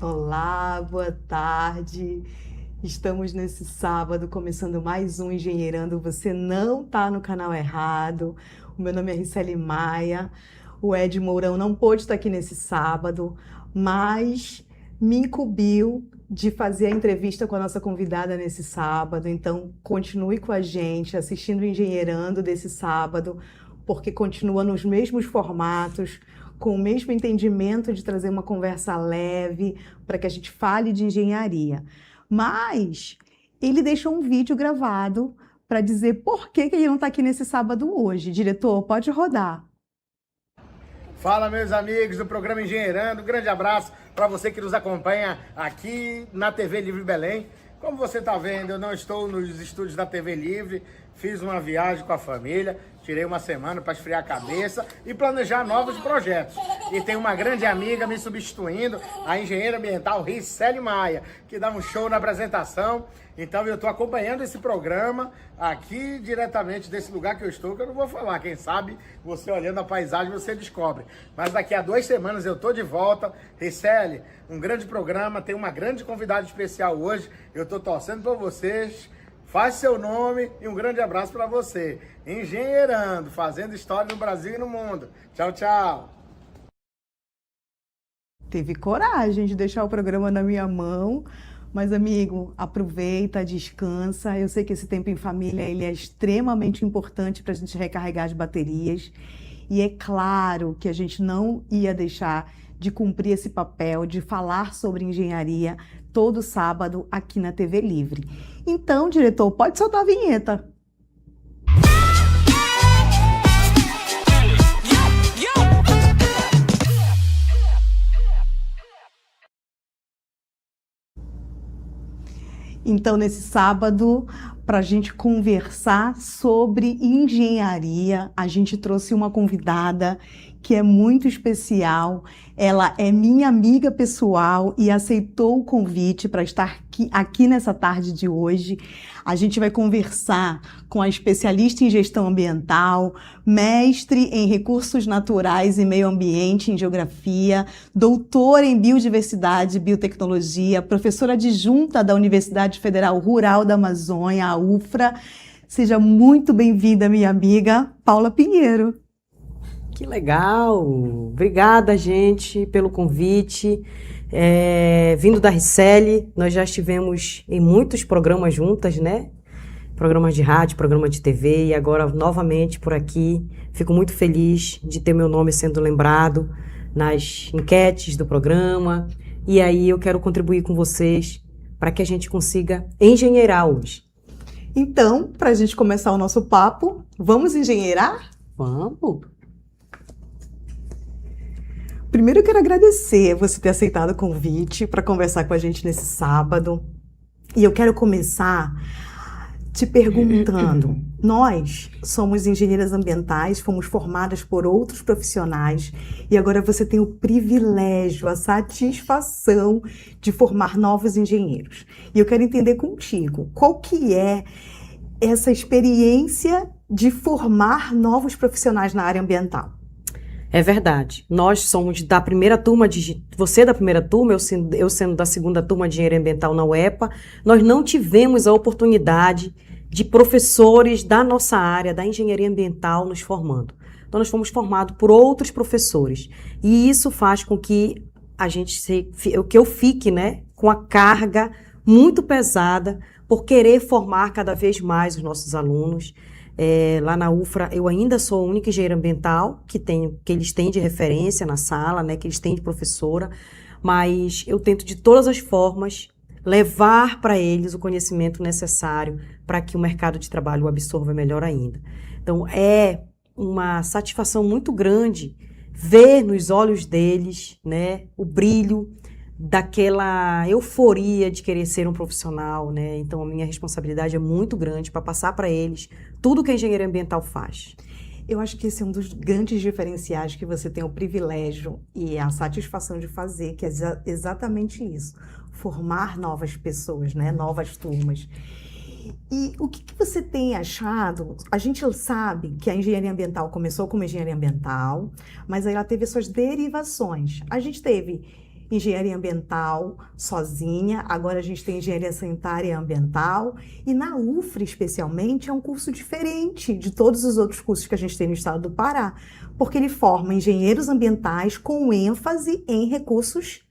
Olá, boa tarde. Estamos nesse sábado começando mais um Engenheirando. Você não está no canal errado. O meu nome é Riceli Maia. O Ed Mourão não pôde estar aqui nesse sábado, mas me incumbiu de fazer a entrevista com a nossa convidada nesse sábado. Então, continue com a gente assistindo o Engenheirando desse sábado, porque continua nos mesmos formatos, com o mesmo entendimento de trazer uma conversa leve para que a gente fale de engenharia. Mas ele deixou um vídeo gravado para dizer por que ele não está aqui nesse sábado hoje. Diretor, pode rodar. Fala, meus amigos do programa Engenheirando. Um grande abraço para você que nos acompanha aqui na TV Livre Belém. Como você está vendo, eu não estou nos estúdios da TV Livre. Fiz uma viagem com a família, tirei uma semana para esfriar a cabeça e planejar novos projetos. E tem uma grande amiga me substituindo, a engenheira ambiental Riceli Maia, que dá um show na apresentação. Então eu estou acompanhando esse programa aqui diretamente desse lugar que eu estou, que eu não vou falar. Quem sabe você olhando a paisagem você descobre. Mas daqui a 2 semanas eu estou de volta. Riceli, um grande programa, tem uma grande convidada especial hoje. Eu estou torcendo por vocês. Faz seu nome e um grande abraço para você. Engenheirando, fazendo história no Brasil e no mundo. Tchau, tchau. Teve coragem de deixar o programa na minha mão, mas amigo, aproveita, descansa. Eu sei que esse tempo em família ele é extremamente importante para a gente recarregar as baterias. E é claro que a gente não ia deixar de cumprir esse papel, de falar sobre engenharia todo sábado aqui na TV Livre. Então, diretor, pode soltar a vinheta. Então, nesse sábado, para a gente conversar sobre engenharia, a gente trouxe uma convidada que é muito especial. Ela é minha amiga pessoal e aceitou o convite para estar aqui nessa tarde de hoje. A gente vai conversar com a especialista em gestão ambiental, mestre em recursos naturais e meio ambiente em geografia, doutora em biodiversidade e biotecnologia, professora adjunta da Universidade Federal Rural da Amazônia, a UFRA. Seja muito bem-vinda, minha amiga Paula Pinheiro. Que legal! Obrigada, gente, pelo convite. Vindo da Riceli, nós já estivemos em muitos programas juntas, né? Programas de rádio, programa de TV, e agora novamente por aqui. Fico muito feliz de ter meu nome sendo lembrado nas enquetes do programa. E aí eu quero contribuir com vocês para que a gente consiga engenheirar hoje. Então, para a gente começar o nosso papo, vamos engenheirar? Vamos! Primeiro eu quero agradecer você ter aceitado o convite para conversar com a gente nesse sábado. E eu quero começar te perguntando, nós somos engenheiras ambientais, fomos formadas por outros profissionais e agora você tem o privilégio, a satisfação de formar novos engenheiros. E eu quero entender contigo, qual que é essa experiência de formar novos profissionais na área ambiental? É verdade. Nós somos da primeira turma, você é da primeira turma, eu sendo da segunda turma de engenharia ambiental na UEPA. Nós não tivemos a oportunidade de professores da nossa área, da engenharia ambiental, nos formando. Então, nós fomos formados por outros professores. E isso faz com que eu fique, né, com a carga muito pesada por querer formar cada vez mais os nossos alunos. Lá na UFRA, eu ainda sou a única engenheira ambiental que eles têm de referência na sala, né, que eles têm de professora, mas eu tento de todas as formas levar para eles o conhecimento necessário para que o mercado de trabalho o absorva melhor ainda. Então, é uma satisfação muito grande ver nos olhos deles, né, o brilho daquela euforia de querer ser um profissional, né? Então, a minha responsabilidade é muito grande para passar para eles tudo que a engenharia ambiental faz. Eu acho que esse é um dos grandes diferenciais que você tem o privilégio e a satisfação de fazer, que é exatamente isso, formar novas pessoas, né? Novas turmas. E o que você tem achado? A gente sabe que a engenharia ambiental começou como engenharia ambiental, mas aí ela teve suas derivações. A gente teve engenharia ambiental sozinha, agora a gente tem engenharia sanitária e ambiental, e na UFRA especialmente é um curso diferente de todos os outros cursos que a gente tem no estado do Pará, porque ele forma engenheiros ambientais com ênfase em recursos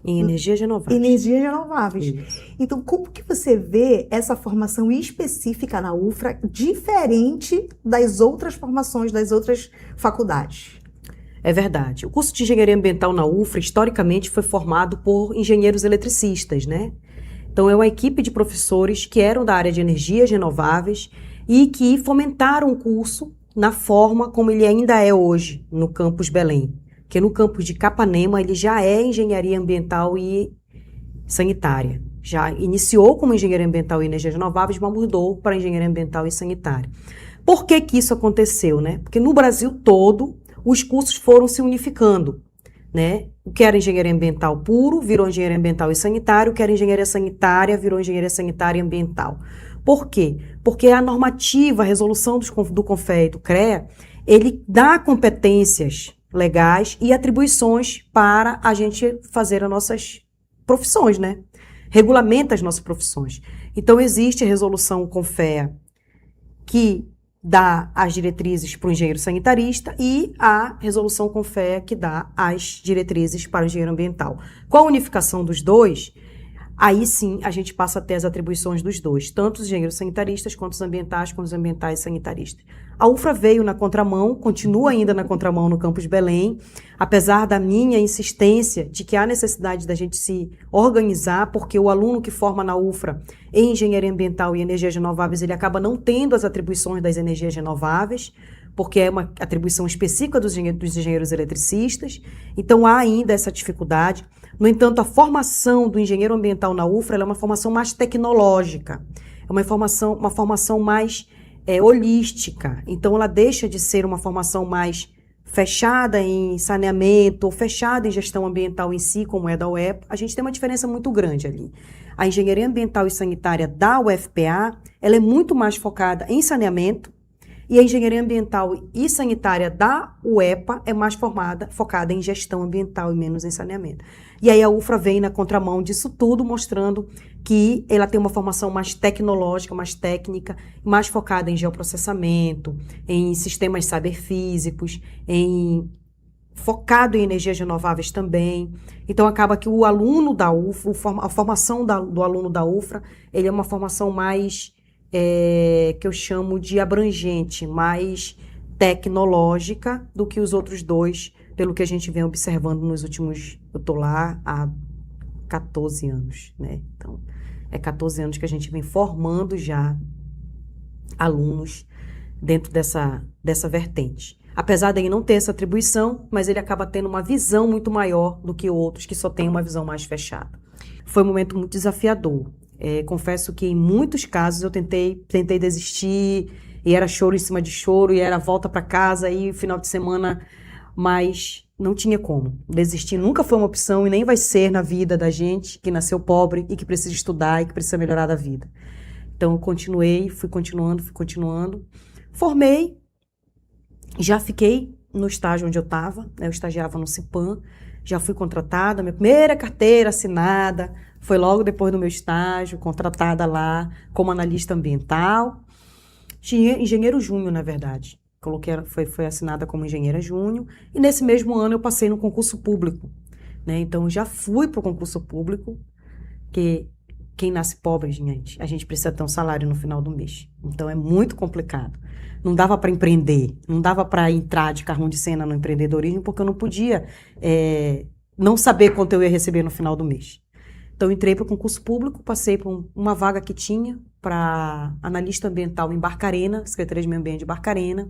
Em energias renováveis. Energias renováveis. Isso. Então, como que você vê essa formação específica na UFRA diferente das outras formações, das outras faculdades? É verdade. O curso de engenharia ambiental na UFRA, historicamente, foi formado por engenheiros eletricistas, né? Então, é uma equipe de professores que eram da área de energias renováveis e que fomentaram o curso na forma como ele ainda é hoje, no campus Belém. Porque no campus de Capanema, ele já é engenharia ambiental e sanitária. Já iniciou como engenharia ambiental e energias renováveis, mas mudou para engenharia ambiental e sanitária. Por que que isso aconteceu, né? Porque no Brasil todo, os cursos foram se unificando, né? O que era engenharia ambiental puro virou engenharia ambiental e sanitário, o que era engenharia sanitária virou engenharia sanitária e ambiental. Por quê? Porque a normativa, a resolução do CONFEA e do CREA, ele dá competências legais e atribuições para a gente fazer as nossas profissões, né? Regulamenta as nossas profissões. Então, existe a resolução CONFEA que dá as diretrizes para o engenheiro sanitarista e a resolução CONFEA que dá as diretrizes para o engenheiro ambiental. Com a unificação dos dois, aí sim a gente passa a ter as atribuições dos dois, tanto os engenheiros sanitaristas quanto os ambientais e sanitaristas. A UFRA veio na contramão, continua ainda na contramão no campus Belém, apesar da minha insistência de que há necessidade da gente se organizar, porque o aluno que forma na UFRA em engenharia ambiental e energias renováveis, ele acaba não tendo as atribuições das energias renováveis, porque é uma atribuição específica dos engenheiros eletricistas, então há ainda essa dificuldade. No entanto, a formação do engenheiro ambiental na UFRA ela é uma formação mais tecnológica, é uma formação mais holística, então ela deixa de ser uma formação mais fechada em saneamento ou fechada em gestão ambiental em si, como é da UEPA. A gente tem uma diferença muito grande ali. A engenharia ambiental e sanitária da UFPA, ela é muito mais focada em saneamento, e a engenharia ambiental e sanitária da UEPA é mais focada em gestão ambiental e menos em saneamento. E aí a UFRA vem na contramão disso tudo, mostrando que ela tem uma formação mais tecnológica, mais técnica, mais focada em geoprocessamento, em sistemas cyberfísicos, focado em energias renováveis também. Então acaba que o aluno da UFRA, a formação do aluno da UFRA, ele é uma formação mais que eu chamo de abrangente, mais tecnológica do que os outros dois, pelo que a gente vem observando nos últimos... Eu estou lá há 14 anos, né? Então, é 14 anos que a gente vem formando já alunos dentro dessa vertente. Apesar de ele não ter essa atribuição, mas ele acaba tendo uma visão muito maior do que outros que só têm uma visão mais fechada. Foi um momento muito desafiador. Confesso que em muitos casos eu tentei desistir, e era choro em cima de choro, e era volta para casa, e final de semana, mas não tinha como. Desistir nunca foi uma opção e nem vai ser na vida da gente que nasceu pobre e que precisa estudar e que precisa melhorar da vida. Então eu continuei, fui continuando. Formei, já fiquei no estágio onde eu estava, né? Eu estagiava no CIPAM, já fui contratada, minha primeira carteira assinada foi logo depois do meu estágio, contratada lá como analista ambiental. Engenheiro júnior, na verdade. Foi assinada como engenheira júnior, e nesse mesmo ano eu passei no concurso público, né? Então já fui para o concurso público, que quem nasce pobre, gente, a gente precisa ter um salário no final do mês. Então é muito complicado. Não dava para empreender, não dava para entrar de carrão de cena no empreendedorismo, porque eu não podia não saber quanto eu ia receber no final do mês. Então, entrei para o concurso público, passei por uma vaga que tinha para analista ambiental em Barcarena, Secretaria de Meio Ambiente de Barcarena.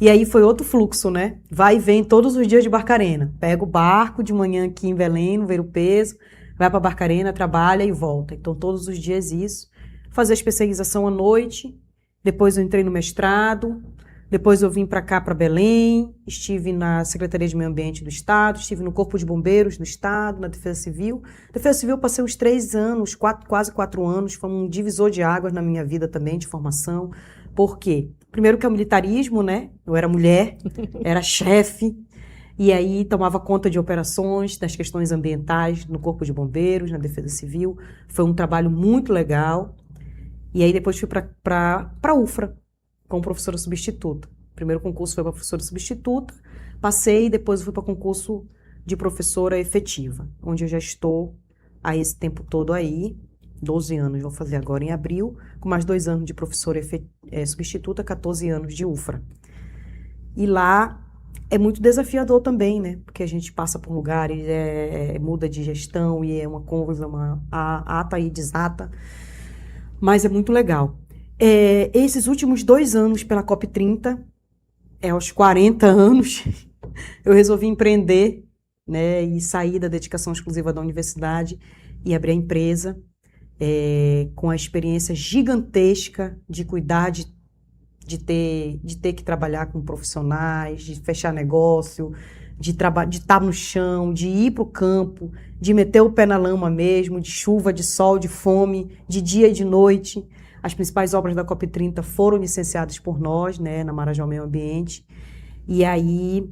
E aí foi outro fluxo, né? Vai e vem todos os dias de Barcarena. Pega o barco de manhã aqui em Belém, no Ver o Peso, vai para Barcarena, trabalha e volta. Então, todos os dias isso. Fazer a especialização à noite, depois eu entrei no mestrado, depois eu vim para cá, para Belém, estive na Secretaria de Meio Ambiente do Estado, estive no Corpo de Bombeiros do Estado, na Defesa Civil. Defesa Civil eu passei uns 3 anos, quase 4 anos, foi um divisor de águas na minha vida também, de formação. Por quê? Primeiro que é o militarismo, né? Eu era mulher, era chefe, E aí tomava conta de operações, das questões ambientais no Corpo de Bombeiros, na Defesa Civil. Foi um trabalho muito legal. E aí depois fui para a UFRA, como professora substituta. O primeiro concurso foi para professora substituta, passei e depois fui para concurso de professora efetiva, onde eu já estou há esse tempo todo aí, 12 anos, vou fazer agora em abril, com mais 2 anos de professora substituta, 14 anos de UFRA. E lá é muito desafiador também, né? Porque a gente passa por lugares, muda de gestão e é uma coisa, ata e desata, mas é muito legal. Esses últimos 2 anos pela COP30, aos 40 anos, eu resolvi empreender, né, e sair da dedicação exclusiva da universidade e abrir a empresa, com a experiência gigantesca de cuidar de ter que trabalhar com profissionais, de fechar negócio, de estar no chão, de ir para o campo, de meter o pé na lama mesmo, de chuva, de sol, de fome, de dia e de noite. As principais obras da COP30 foram licenciadas por nós, né, na Marajó Meio Ambiente. E aí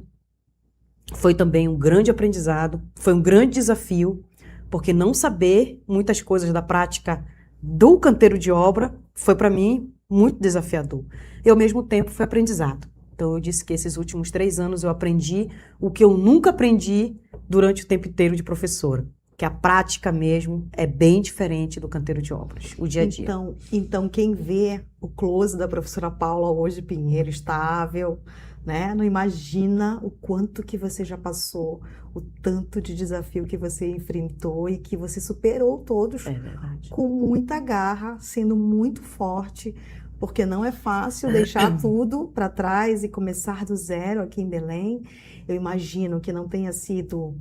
foi também um grande aprendizado, foi um grande desafio, porque não saber muitas coisas da prática do canteiro de obra foi para mim muito desafiador. E ao mesmo tempo foi aprendizado. Então eu disse que esses últimos 3 anos eu aprendi o que eu nunca aprendi durante o tempo inteiro de professora, que a prática mesmo é bem diferente do canteiro de obras, o dia a dia. Então quem vê o close da professora Paula hoje Pinheiro estável, né, não imagina o quanto que você já passou, o tanto de desafio que você enfrentou e que você superou todos com muita garra, sendo muito forte, porque não é fácil deixar tudo para trás e começar do zero aqui em Belém. Eu imagino que não tenha sido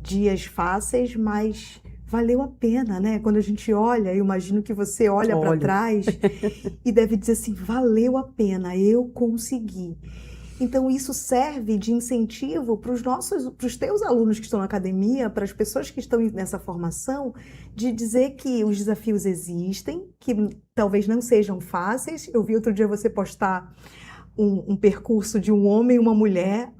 dias fáceis, mas valeu a pena, né? Quando a gente olha, eu imagino que você olha para trás e deve dizer assim, valeu a pena, eu consegui. Então, isso serve de incentivo para os teus alunos que estão na academia, para as pessoas que estão nessa formação, de dizer que os desafios existem, que talvez não sejam fáceis. Eu vi outro dia você postar um percurso de um homem e uma mulher,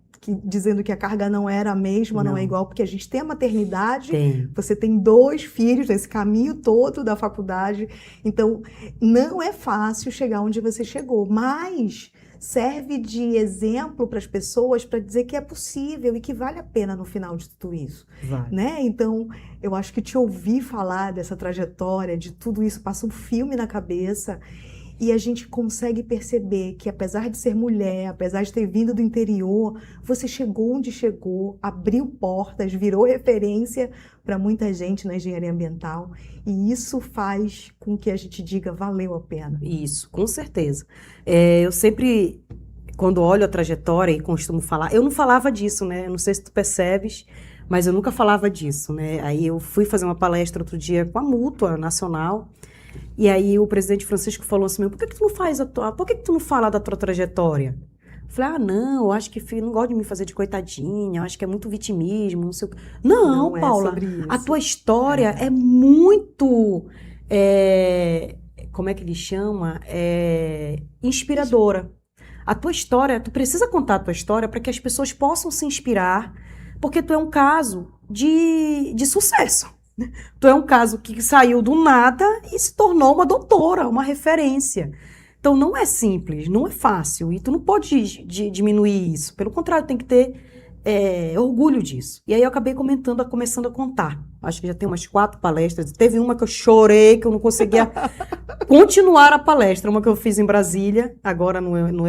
dizendo que a carga não era a mesma, não é igual, porque a gente tem a maternidade, você tem 2 filhos nesse caminho todo da faculdade, então não é fácil chegar onde você chegou, mas serve de exemplo para as pessoas para dizer que é possível e que vale a pena no final de tudo isso, né? Então, eu acho que te ouvir falar dessa trajetória, de tudo isso, passa um filme na cabeça e a gente consegue perceber que, apesar de ser mulher, apesar de ter vindo do interior, você chegou onde chegou, abriu portas, virou referência para muita gente na engenharia ambiental, e isso faz com que a gente diga, valeu a pena. Isso, com certeza. Eu sempre, quando olho a trajetória e costumo falar, eu não falava disso, né? Eu não sei se tu percebes, mas eu nunca falava disso, né? Aí eu fui fazer uma palestra outro dia com a Mútua Nacional, e aí o presidente Francisco falou assim, por que tu não fala da tua trajetória? Eu falei, não, eu acho que não gosto de me fazer de coitadinha, eu acho que é muito vitimismo, não sei o que. Não, Paula, a tua história é muito, como é que ele chama? Inspiradora. A tua história, tu precisa contar a tua história para que as pessoas possam se inspirar, porque tu é um caso de sucesso. Tu é um caso que saiu do nada e se tornou uma doutora, uma referência. Então, não é simples, não é fácil. E tu não pode diminuir isso. Pelo contrário, tem que ter orgulho disso. E aí eu acabei começando a contar. Acho que já tem umas 4 palestras. Teve uma que eu chorei, que eu não conseguia continuar a palestra. Uma que eu fiz em Brasília, agora no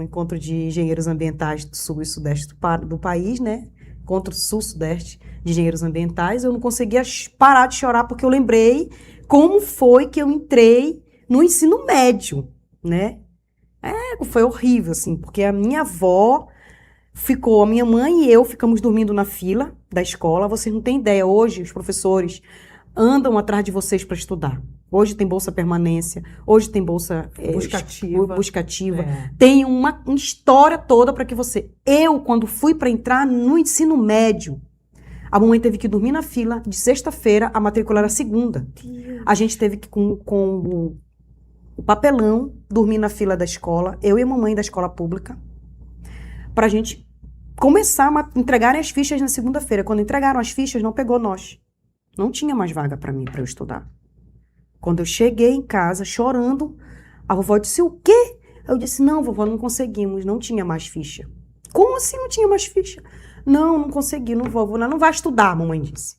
encontro de engenheiros ambientais do sul e sudeste do país, né? Encontro sul-sudeste de engenheiros ambientais. Eu não conseguia parar de chorar, porque eu lembrei como foi que eu entrei no ensino médio, né? Foi horrível, assim, porque a minha mãe e eu ficamos dormindo na fila da escola. Vocês não têm ideia, hoje os professores andam atrás de vocês para estudar. Hoje tem bolsa permanência, hoje tem bolsa buscativa. Tem uma história toda para que você... Eu, quando fui para entrar no ensino médio, a mamãe teve que dormir na fila de sexta-feira, a matrícula era segunda. A gente teve que, com o papelão, dormir na fila da escola, eu e a mamãe da escola pública, para a gente começar a entregarem as fichas na segunda-feira. Quando entregaram as fichas, não pegou nós. Não tinha mais vaga para mim, para eu estudar. Quando eu cheguei em casa, chorando, a vovó disse, o quê? Eu disse, não, vovó, não conseguimos, não tinha mais ficha. Como assim não tinha mais ficha? Não consegui, não vou, não vai estudar, a mamãe disse.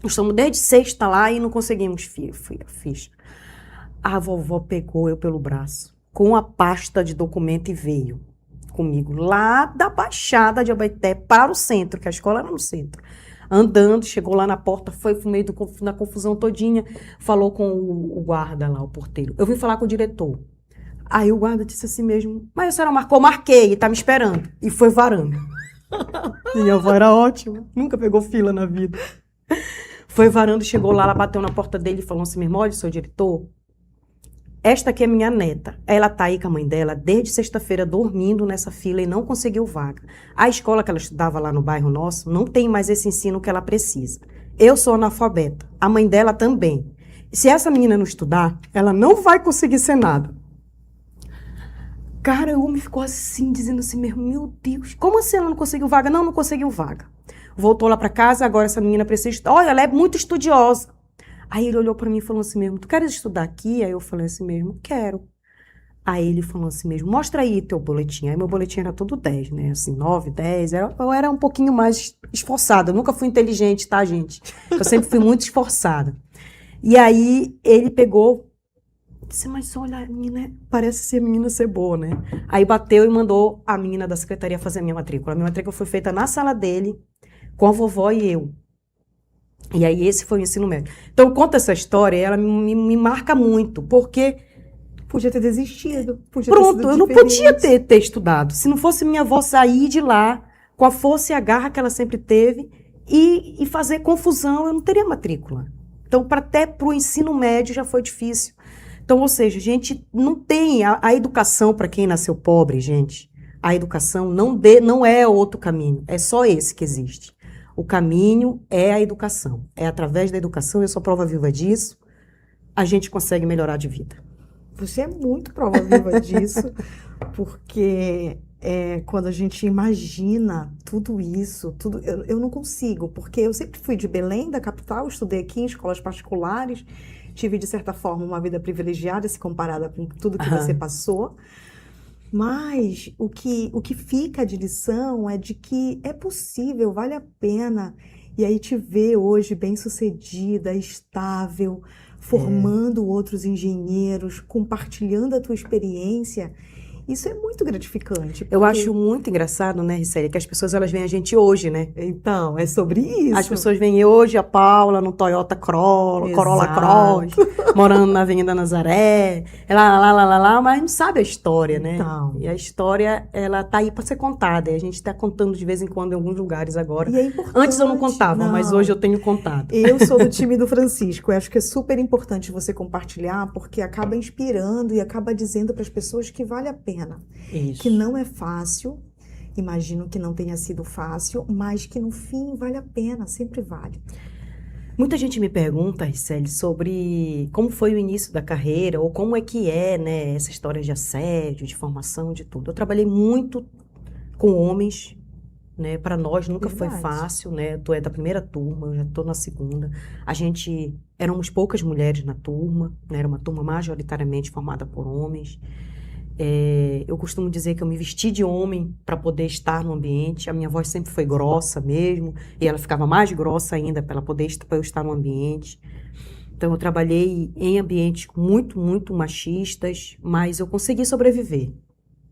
Nós estamos desde sexta lá e não conseguimos ficha. A vovó pegou eu pelo braço, com a pasta de documento e veio comigo, lá da Baixada de Abaeté para o centro, que a escola era no centro. Andando, chegou lá na porta, foi no meio da confusão todinha, falou com o guarda lá, o porteiro. Eu vim falar com o diretor. Aí o guarda disse assim mesmo, mas a senhora marcou? Marquei, tá me esperando. E foi varando. Minha avó era ótima, nunca pegou fila na vida. Foi varando, chegou lá, ela bateu na porta dele e falou assim, meu irmão, olha, seu diretor, esta aqui é minha neta. Ela tá aí com a mãe dela desde sexta-feira dormindo nessa fila e não conseguiu vaga. A escola que ela estudava lá no bairro nosso não tem mais esse ensino que ela precisa. Eu sou analfabeta, a mãe dela também. Se essa menina não estudar, ela não vai conseguir ser nada. Cara, o homem ficou assim, dizendo assim mesmo, meu Deus, como assim ela não conseguiu vaga? Não conseguiu vaga. Voltou lá para casa, agora essa menina precisa estudar. Olha, ela é muito estudiosa. Aí ele olhou para mim e falou assim mesmo, tu queres estudar aqui? Aí eu falei assim mesmo, quero. Aí ele falou assim mesmo, mostra aí teu boletim. Aí meu boletim era todo 10, né? Assim, 9, 10. Eu era um pouquinho mais esforçada. Eu nunca fui inteligente, tá, gente? Eu sempre fui muito esforçada. E aí ele pegou, disse, mas olha, a menina parece ser a menina ser boa, né? Aí bateu e mandou a menina da secretaria fazer a minha matrícula. A minha matrícula foi feita na sala dele, com a vovó e eu. E aí esse foi o ensino médio. Então, eu conto essa história, ela me marca muito, porque... Podia ter desistido. Pronto, eu não podia ter estudado. Se não fosse minha avó sair de lá, com a força e a garra que ela sempre teve, e fazer confusão, eu não teria matrícula. Então, até para o ensino médio já foi difícil. Então, ou seja, a gente não tem a educação para quem nasceu pobre, gente. A educação não é outro caminho, é só esse que existe. O caminho é a educação. É através da educação, eu sou prova viva disso, a gente consegue melhorar de vida. Você é muito prova viva disso, porque quando a gente imagina tudo isso, eu não consigo, porque eu sempre fui de Belém, da capital, estudei aqui em escolas particulares, tive, de certa forma, uma vida privilegiada, se comparada com tudo que você passou. Mas o que fica de lição é de que é possível, vale a pena. E aí te ver hoje bem-sucedida, estável, formando outros engenheiros, compartilhando a tua experiência. Isso é muito gratificante. Eu acho muito engraçado, né, Risélia, que as pessoas elas veem a gente hoje, né? Então, é sobre isso. As pessoas veem hoje a Paula no Toyota Corolla Cross, morando na Avenida Nazaré, mas não sabe a história, né? Então. E a história, ela tá aí para ser contada. E a gente está contando de vez em quando em alguns lugares agora. E é importante. Antes eu não contava, mas hoje eu tenho contado. Eu sou do time do Francisco. Eu acho que é super importante você compartilhar, porque acaba inspirando e acaba dizendo para as pessoas que vale a pena. Isso. Que não é fácil, imagino que não tenha sido fácil, mas que no fim vale a pena, sempre vale. Muita gente me pergunta, Risélia, sobre como foi o início da carreira, ou como é que é, né, essa história de assédio, de formação, de tudo. Eu trabalhei muito com homens, né, para nós nunca foi fácil, né, tu é da primeira turma, eu já estou na segunda. Éramos poucas mulheres na turma, né, era uma turma majoritariamente formada por homens. Eu costumo dizer que eu me vesti de homem para poder estar no ambiente. A minha voz sempre foi grossa mesmo, e ela ficava mais grossa ainda para eu estar no ambiente. Então, eu trabalhei em ambientes muito, muito machistas, mas eu consegui sobreviver,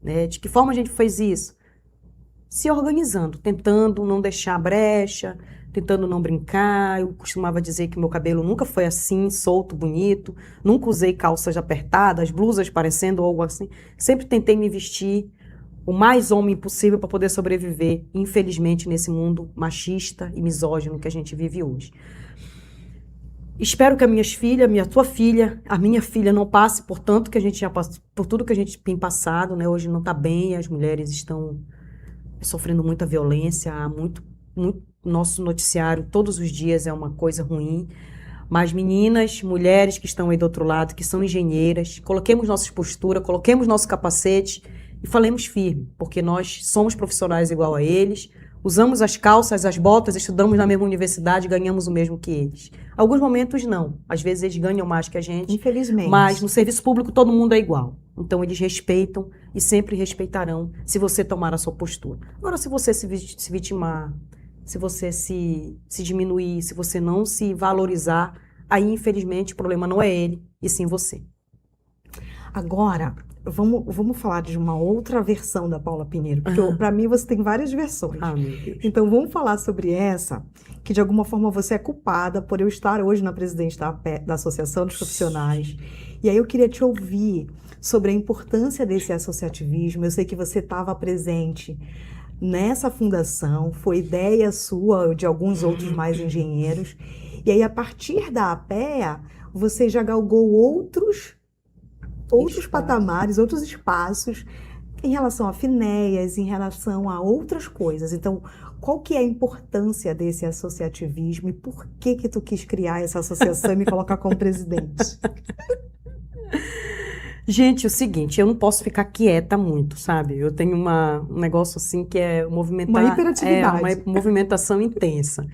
né? De que forma a gente fez isso? Se organizando, tentando não deixar brecha, tentando não brincar. Eu costumava dizer que meu cabelo nunca foi assim, solto, bonito. Nunca usei calças apertadas, blusas parecendo algo assim. Sempre tentei me vestir o mais homem possível para poder sobreviver, infelizmente, nesse mundo machista e misógino que a gente vive hoje. Espero que a minha filha não passe por tanto que a gente já passou, por tudo que a gente tem passado, né? Hoje não está bem, as mulheres estão sofrendo muita violência, nosso noticiário todos os dias é uma coisa ruim, mas meninas, mulheres que estão aí do outro lado, que são engenheiras, coloquemos nossa postura, coloquemos nosso capacete e falemos firme, porque nós somos profissionais igual a eles, usamos as calças, as botas, estudamos na mesma universidade, ganhamos o mesmo que eles. Alguns momentos não, às vezes eles ganham mais que a gente, Infelizmente. mas no serviço público todo mundo é igual. Então eles respeitam e sempre respeitarão se você tomar a sua postura. Agora, se você se vitimar, se você se diminuir, se você não se valorizar, aí infelizmente o problema não é ele, e sim você. Agora, vamos falar de uma outra versão da Paula Pinheiro, porque para mim você tem várias versões. Ah, meu Deus. Então vamos falar sobre essa, que de alguma forma você é culpada por eu estar hoje na presidente da Associação dos Profissionais. E aí eu queria te ouvir sobre a importância desse associativismo. Eu sei que você estava presente nessa fundação, foi ideia sua, de alguns outros mais engenheiros. E aí, a partir da APEA, você já galgou outros patamares, outros espaços em relação a FINEAS, em relação a outras coisas. Então, qual que é a importância desse associativismo e por que tu quis criar essa associação e me colocar como presidente? Gente, é o seguinte, eu não posso ficar quieta muito, sabe? Eu tenho um negócio assim que é Uma hiperatividade. uma movimentação intensa.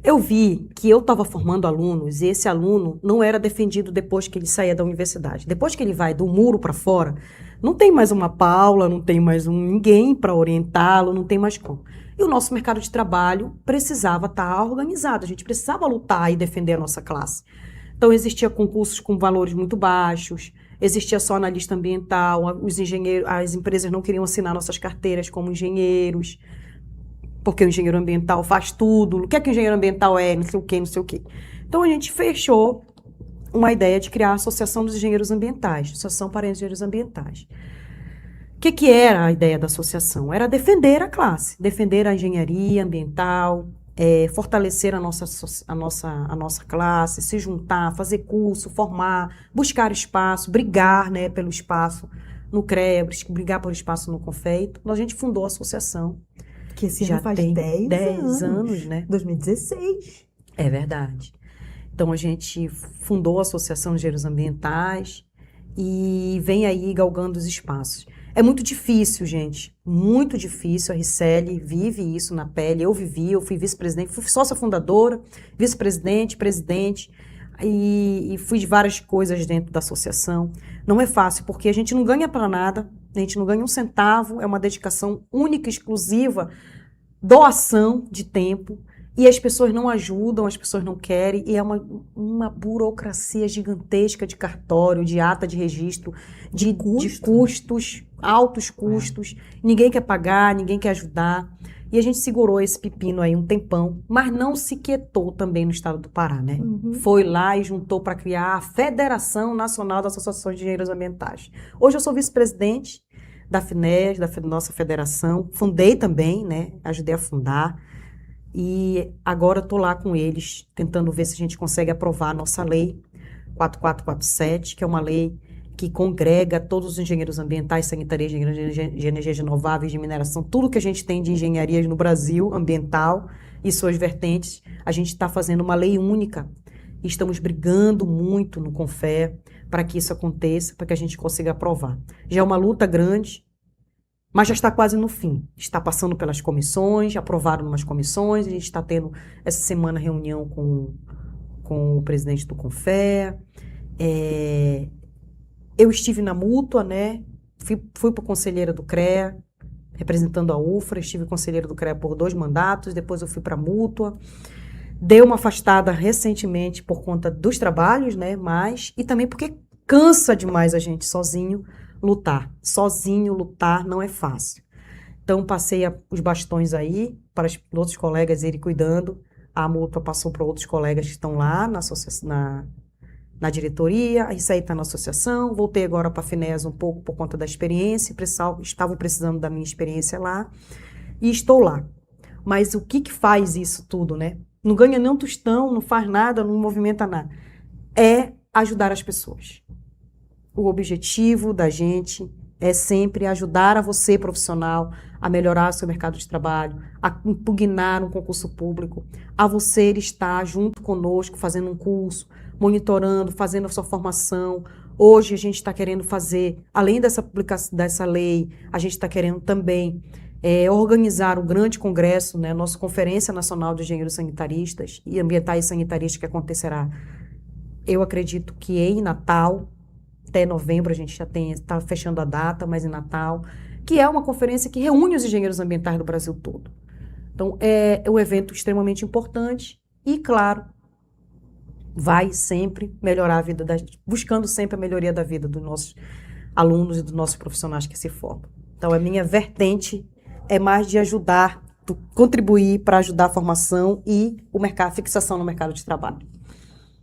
Eu vi que eu estava formando alunos e esse aluno não era defendido depois que ele saía da universidade. Depois que ele vai do muro para fora, não tem mais uma Paula, não tem mais ninguém para orientá-lo, não tem mais como. E o nosso mercado de trabalho precisava estar organizado, a gente precisava lutar e defender a nossa classe. Então, existia concursos com valores muito baixos, existia só analista ambiental, os engenheiros, as empresas não queriam assinar nossas carteiras como engenheiros, porque o engenheiro ambiental faz tudo. O que é que o engenheiro ambiental é? Não sei o quê, não sei o quê. Então, a gente fechou uma ideia de criar a Associação dos Engenheiros Ambientais, Associação para Engenheiros Ambientais. O que era a ideia da associação? Era defender a classe, defender a engenharia ambiental, fortalecer a nossa classe, se juntar, fazer curso, formar, buscar espaço, brigar, né, pelo espaço no CREA, brigar pelo espaço no CONFEA. Então, a gente fundou a associação. Que esse já ano faz tem 10 anos, né? 2016. É verdade. Então, a gente fundou a Associação de Engenheiros Ambientais e vem aí galgando os espaços. É muito difícil, gente, muito difícil. A Ricelli vive isso na pele. Eu vivi, eu fui vice-presidente, fui sócia fundadora, vice-presidente, presidente, e fui de várias coisas dentro da associação. Não é fácil, porque a gente não ganha para nada, a gente não ganha um centavo, é uma dedicação única, exclusiva, doação de tempo, e as pessoas não ajudam, as pessoas não querem, e é uma burocracia gigantesca de cartório, de ata de registro, de custos, altos custos, ninguém quer pagar, ninguém quer ajudar, e a gente segurou esse pepino aí um tempão, mas não se quietou também no estado do Pará, né? Foi lá e juntou para criar a Federação Nacional das Associações de Engenheiros Ambientais. Hoje eu sou vice-presidente da FINEAS, da nossa federação, fundei também, né? Ajudei a fundar. E agora estou lá com eles, tentando ver se a gente consegue aprovar a nossa lei 4447, que é uma lei que congrega todos os engenheiros ambientais, sanitarias, de energias renováveis, de mineração, tudo que a gente tem de engenharias no Brasil, ambiental e suas vertentes. A gente está fazendo uma lei única e estamos brigando muito no CONFEA para que isso aconteça, para que a gente consiga aprovar. Já é uma luta grande, mas já está quase no fim. Está passando pelas comissões, aprovaram umas comissões, a gente está tendo essa semana reunião com o presidente do CONFEA. Eu estive na Mútua, né? Fui para conselheira do CREA, representando a UFRA, estive conselheira do CREA por 2 mandatos, depois eu fui para a Mútua. Dei uma afastada recentemente por conta dos trabalhos, né? E também porque cansa demais a gente sozinho lutar. Sozinho lutar não é fácil. Então, passei os bastões aí para os outros colegas irem cuidando. A Mútua passou para outros colegas que estão lá na diretoria. A Ricelli está na associação. Voltei agora para a FINEAS um pouco por conta da experiência. Estavam precisando da minha experiência lá. E estou lá. Mas o que faz isso tudo, né? Não ganha nem um tostão, não faz nada, não movimenta nada. É ajudar as pessoas. O objetivo da gente é sempre ajudar a você, profissional, a melhorar o seu mercado de trabalho, a impugnar um concurso público, a você estar junto conosco, fazendo um curso, monitorando, fazendo a sua formação, Hoje a gente está querendo fazer, além dessa publicação dessa lei, a gente está querendo também organizar um grande congresso, né, nossa Conferência Nacional de Engenheiros Sanitaristas e Ambientais e Sanitaristas, que acontecerá, eu acredito que em Natal, até novembro a gente já está fechando a data, mas em Natal, que é uma conferência que reúne os engenheiros ambientais do Brasil todo. Então, é um evento extremamente importante e, claro, vai sempre melhorar a vida, buscando sempre a melhoria da vida dos nossos alunos e dos nossos profissionais que se formam. Então, a minha vertente é mais de ajudar, contribuir para ajudar a formação e a fixação no mercado de trabalho.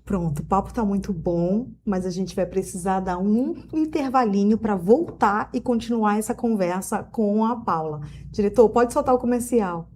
Pronto, o papo está muito bom, mas a gente vai precisar dar um intervalinho para voltar e continuar essa conversa com a Paula. Diretor, pode soltar o comercial.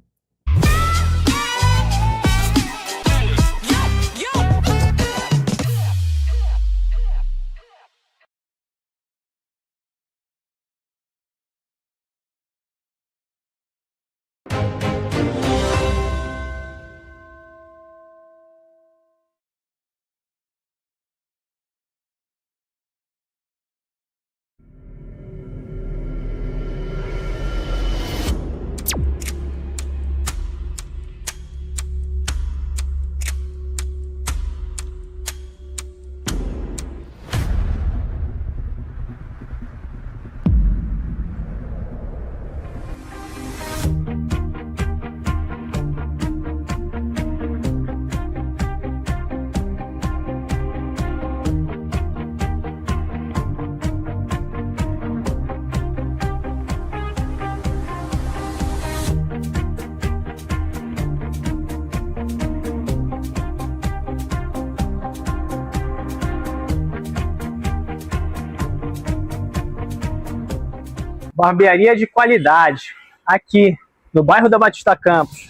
Barbearia de qualidade, aqui no bairro da Batista Campos.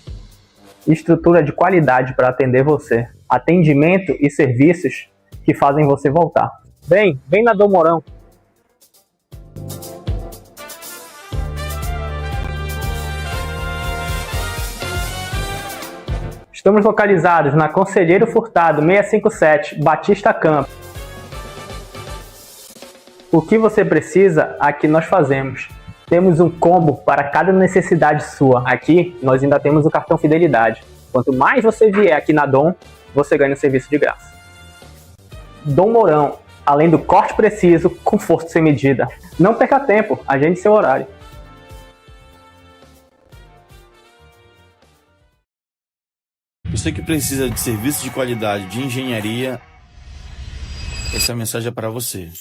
Estrutura de qualidade para atender você. Atendimento e serviços que fazem você voltar. Vem na Dom Mourão. Estamos localizados na Conselheiro Furtado 657, Batista Campos. O que você precisa, aqui nós fazemos. Temos um combo para cada necessidade sua. Aqui, nós ainda temos o cartão Fidelidade. Quanto mais você vier aqui na Dom, você ganha um serviço de graça. Dom Mourão, além do corte preciso, conforto sem medida. Não perca tempo, agende seu horário. Você que precisa de serviço de qualidade de engenharia, essa mensagem é para você.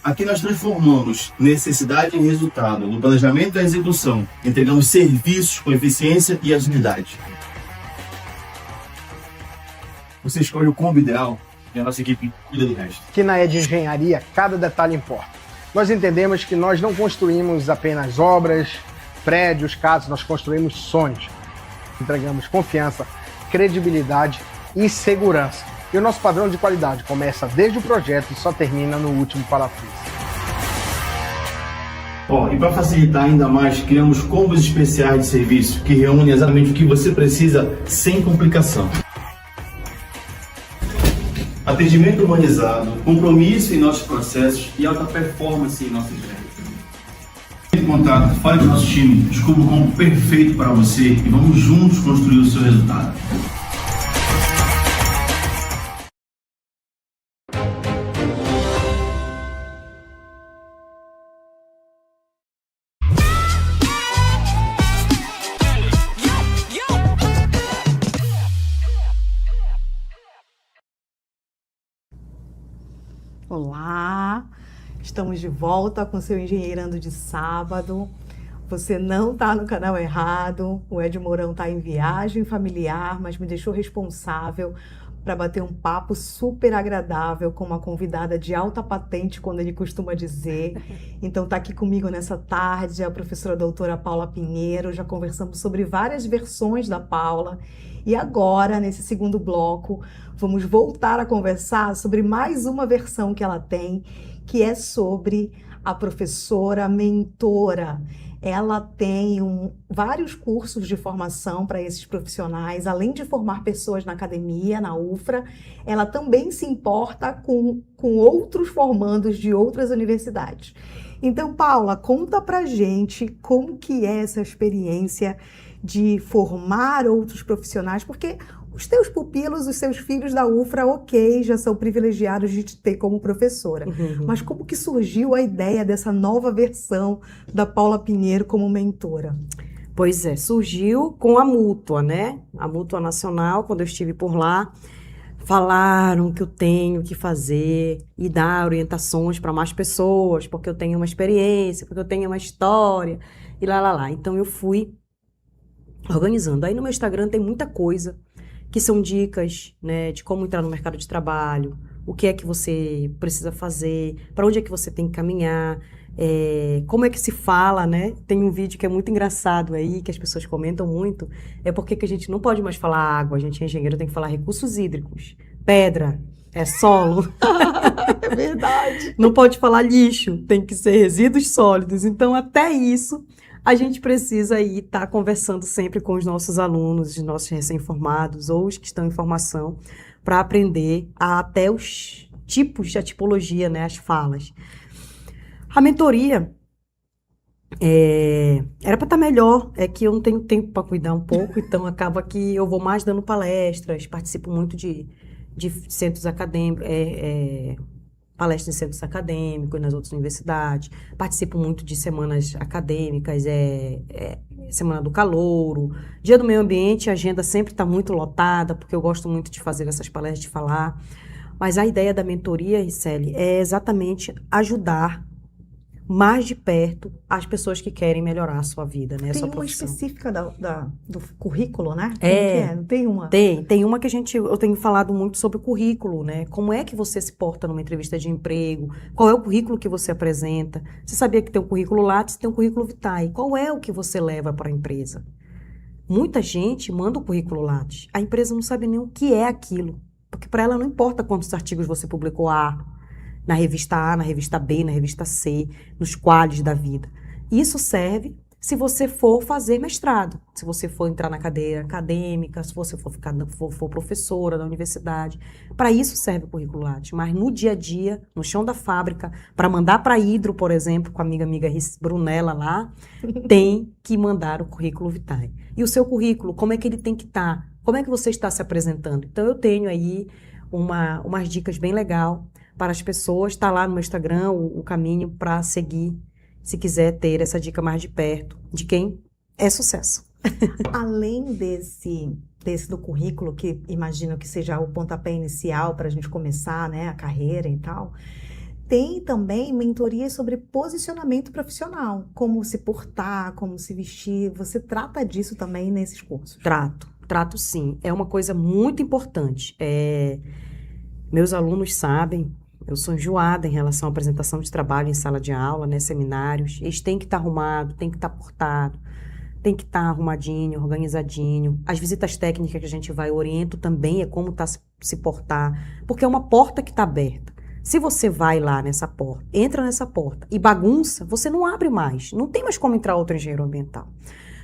Aqui nós transformamos necessidade em resultado, no planejamento e execução. Entregamos serviços com eficiência e agilidade. Você escolhe o combo ideal e a nossa equipe cuida do resto. Aqui na Ed Engenharia, cada detalhe importa. Nós entendemos que nós não construímos apenas obras, prédios, casas, nós construímos sonhos. Entregamos confiança, credibilidade e segurança. E o nosso padrão de qualidade começa desde o projeto e só termina no último parafuso. E para facilitar ainda mais, criamos combos especiais de serviço que reúnem exatamente o que você precisa sem complicação. Atendimento humanizado, compromisso em nossos processos e alta performance em nossas entregas. Entre em contato, fale com o nosso time, descubra o combo perfeito para você e vamos juntos construir o seu resultado. Olá, estamos de volta com seu Engenheirando de Sábado. Você não está no canal errado, o Ed Mourão está em viagem familiar, mas me deixou responsável para bater um papo super agradável com uma convidada de alta patente, quando ele costuma dizer. Então está aqui comigo nessa tarde a professora doutora Paula Pinheiro, já conversamos sobre várias versões da Paula. E agora, nesse segundo bloco, vamos voltar a conversar sobre mais uma versão que ela tem, que é sobre a professora mentora. ela tem vários cursos de formação para esses profissionais, além de formar pessoas na academia, na UFRA, ela também se importa com outros formandos de outras universidades. Então, Paula, conta pra gente como que é essa experiência de formar outros profissionais, porque os teus pupilos, os seus filhos da UFRA, ok, já são privilegiados de te ter como professora. Mas como que surgiu a ideia dessa nova versão da Paula Pinheiro como mentora? Pois é, surgiu com a Mútua, né? A Mútua Nacional, quando eu estive por lá, falaram que eu tenho que fazer e dar orientações para mais pessoas, porque eu tenho uma experiência, porque eu tenho uma história, e lá. Então eu fui organizando. Aí no meu Instagram tem muita coisa, que são dicas, né, de como entrar no mercado de trabalho, o que é que você precisa fazer, para onde é que você tem que caminhar, como é que se fala, né? Tem um vídeo que é muito engraçado aí, que as pessoas comentam muito, é porque que a gente não pode mais falar água, a gente é engenheiro, tem que falar recursos hídricos, pedra, solo. É verdade. Não pode falar lixo, tem que ser resíduos sólidos. Então, até isso, a gente precisa aí estar conversando sempre com os nossos alunos, os nossos recém-formados ou os que estão em formação, para aprender até os tipos, a tipologia, né, as falas. A mentoria era para estar melhor, é que eu não tenho tempo para cuidar um pouco, então acaba que eu vou mais dando palestras, participo muito de centros acadêmicos, palestras em centros acadêmicos, nas outras universidades, participo muito de semanas acadêmicas, Semana do Calouro, Dia do Meio Ambiente, a agenda sempre está muito lotada, porque eu gosto muito de fazer essas palestras, de falar, mas a ideia da mentoria, Riceli, é exatamente ajudar mais de perto as pessoas que querem melhorar a sua vida, né? A Tem sua uma profissão. específica do currículo, né? Como que é? Não tem uma? Tem uma que eu tenho falado muito sobre o currículo, né? Como é que você se porta numa entrevista de emprego? Qual é o currículo que você apresenta? Você sabia que tem um currículo Lattes, tem um currículo Vitae. Qual é o que você leva para a empresa? Muita gente manda o currículo Lattes. A empresa não sabe nem o que é aquilo. Porque para ela não importa quantos artigos você publicou na revista A, na revista B, na revista C, nos quadros da vida. Isso serve se você for fazer mestrado, se você for entrar na cadeira acadêmica, se você for professora da universidade. Para isso serve o currículo Lattes. Mas no dia a dia, no chão da fábrica, para mandar para a Hidro, por exemplo, com a amiga Brunella lá, tem que mandar o currículo Vitae. E o seu currículo, como é que ele tem que estar? Como é que você está se apresentando? Então eu tenho aí umas dicas bem legais para as pessoas, está lá no meu Instagram o caminho para seguir, se quiser ter essa dica mais de perto, de quem é sucesso. Além desse do currículo, que imagino que seja o pontapé inicial para a gente começar, né, a carreira e tal, tem também mentorias sobre posicionamento profissional, como se portar, como se vestir. Você trata disso também nesses cursos? Trato sim. É uma coisa muito importante. Meus alunos sabem, eu sou enjoada em relação à apresentação de trabalho em sala de aula, né, seminários. Eles têm que estar arrumados, têm que estar portado, tem que estar arrumadinho, organizadinho. As visitas técnicas que a gente vai, oriento também como se portar, porque é uma porta que está aberta. Se você vai lá nessa porta, entra nessa porta e bagunça, você não abre mais. Não tem mais como entrar outro engenheiro ambiental.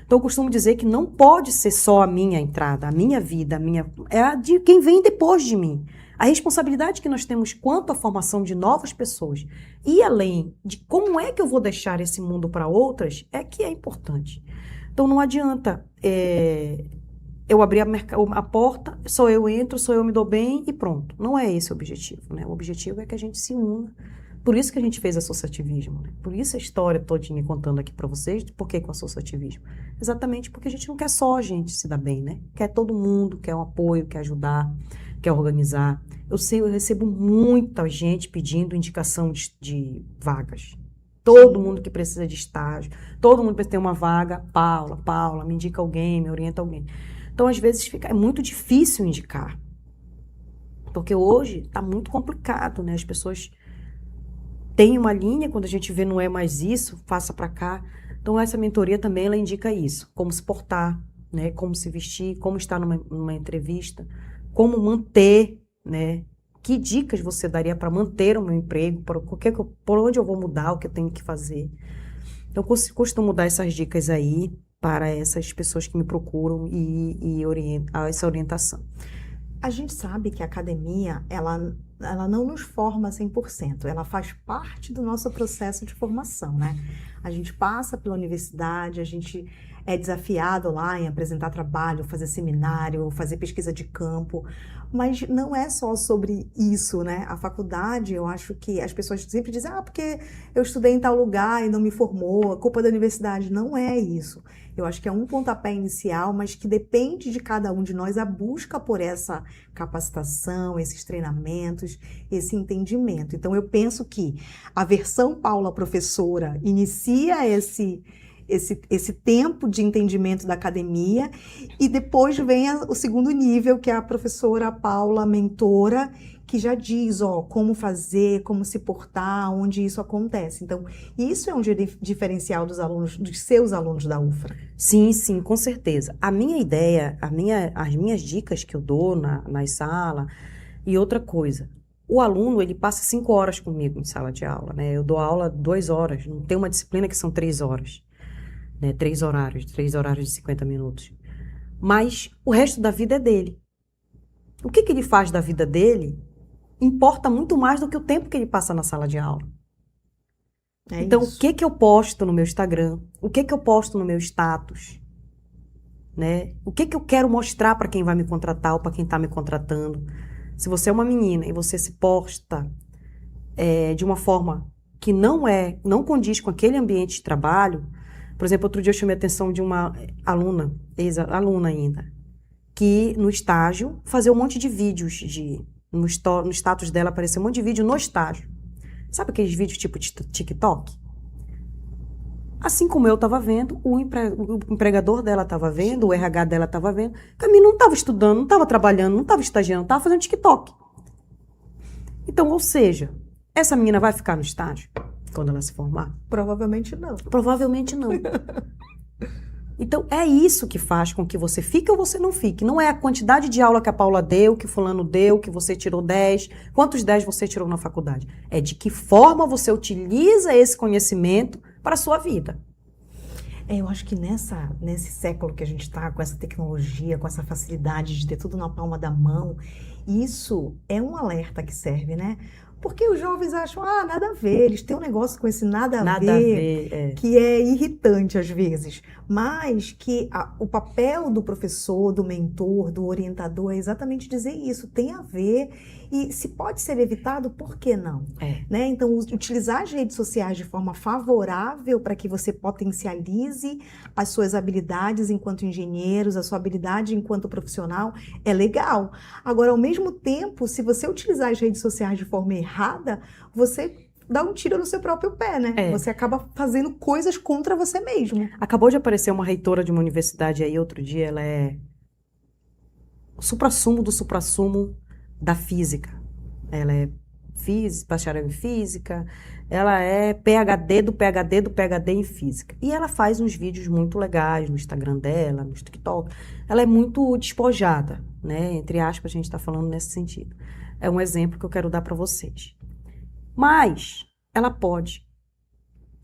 Então, eu costumo dizer que não pode ser só a minha entrada, a minha vida, é a de quem vem depois de mim. A responsabilidade que nós temos quanto à formação de novas pessoas e além de como é que eu vou deixar esse mundo para outras, é que é importante. Então, não adianta eu abrir a porta, só eu entro, só eu me dou bem e pronto. Não é esse o objetivo, né? O objetivo é que a gente se una. Por isso que a gente fez associativismo, né? Por isso a história todinha contando aqui para vocês, por que com associativismo? Exatamente porque a gente não quer só a gente se dar bem, né? Quer todo mundo, quer um apoio, quer ajudar, quer organizar. Eu recebo muita gente pedindo indicação de vagas. Todo mundo que precisa de estágio, todo mundo precisa ter uma vaga. Paula, me indica alguém, me orienta alguém. Então, às vezes, é muito difícil indicar. Porque hoje está muito complicado, né? As pessoas têm uma linha, quando a gente vê não é mais isso, passa para cá. Então, essa mentoria também, ela indica isso. Como se portar, né? Como se vestir, como estar numa entrevista, como manter, né? Que dicas você daria para manter o meu emprego, por onde eu vou mudar, o que eu tenho que fazer. Então, eu costumo dar essas dicas aí para essas pessoas que me procuram e essa orientação. A gente sabe que a academia, ela não nos forma 100%, ela faz parte do nosso processo de formação, né? A gente passa pela universidade, a gente é desafiado lá em apresentar trabalho, fazer seminário, fazer pesquisa de campo, mas não é só sobre isso, né? A faculdade, eu acho que as pessoas sempre dizem, porque eu estudei em tal lugar e não me formou, a culpa da universidade. Não é isso. Eu acho que é um pontapé inicial, mas que depende de cada um de nós a busca por essa capacitação, esses treinamentos, esse entendimento. Então, eu penso que a versão Paula professora inicia esse tempo de entendimento da academia e depois vem o segundo nível, que é a professora Paula mentora, que já diz, como fazer, como se portar, onde isso acontece. Então, isso é um diferencial dos alunos, dos seus alunos da UFRA. Sim, sim, com certeza. A minha ideia, as minhas dicas que eu dou nas salas, e outra coisa, o aluno, ele passa 5 horas comigo em sala de aula, né? Eu dou aula 2 horas, não tem uma disciplina que são 3 horas, né? 3 horários de 50 minutos. Mas o resto da vida é dele. O que ele faz da vida dele importa muito mais do que o tempo que ele passa na sala de aula. Então, isso. O que eu posto no meu Instagram? O que eu posto no meu status? Né? O que eu quero mostrar para quem vai me contratar ou para quem está me contratando? Se você é uma menina e você se posta de uma forma que não condiz com aquele ambiente de trabalho, por exemplo, outro dia eu chamei a atenção de uma aluna, ex-aluna ainda, que no estágio fazia um monte de vídeos no status dela apareceu um monte de vídeo no estágio. Sabe aqueles vídeos tipo TikTok? Assim como eu estava vendo, o empregador dela estava vendo, o RH dela estava vendo, que a menina não estava estudando, não estava trabalhando, não estava estagiando, estava fazendo TikTok. Então, ou seja, essa menina vai ficar no estágio quando ela se formar? Provavelmente não. Provavelmente não. Então, é isso que faz com que você fique ou você não fique. Não é a quantidade de aula que a Paula deu, que fulano deu, que você tirou 10, quantos 10 você tirou na faculdade. É de que forma você utiliza esse conhecimento para a sua vida. Eu acho que nesse século que a gente está, com essa tecnologia, com essa facilidade de ter tudo na palma da mão, isso é um alerta que serve, né? Porque os jovens acham, nada a ver, eles têm um negócio com esse nada a ver, que é irritante às vezes, mas que o papel do professor, do mentor, do orientador é exatamente dizer isso, tem a ver e se pode ser evitado, por que não? Né? Então, utilizar as redes sociais de forma favorável para que você potencialize as suas habilidades enquanto engenheiros, a sua habilidade enquanto profissional, é legal. Agora, ao mesmo tempo, se você utilizar as redes sociais de forma errada, você dá um tiro no seu próprio pé, né? Você acaba fazendo coisas contra você mesmo. Acabou de aparecer uma reitora de uma universidade aí outro dia, ela é o suprassumo do suprassumo da física. Ela é bacharel em física, ela é PhD do PhD do PhD em física. E ela faz uns vídeos muito legais no Instagram dela, no TikTok. Ela é muito despojada, né? Entre aspas, a gente está falando nesse sentido. É um exemplo que eu quero dar para vocês. Mas ela pode.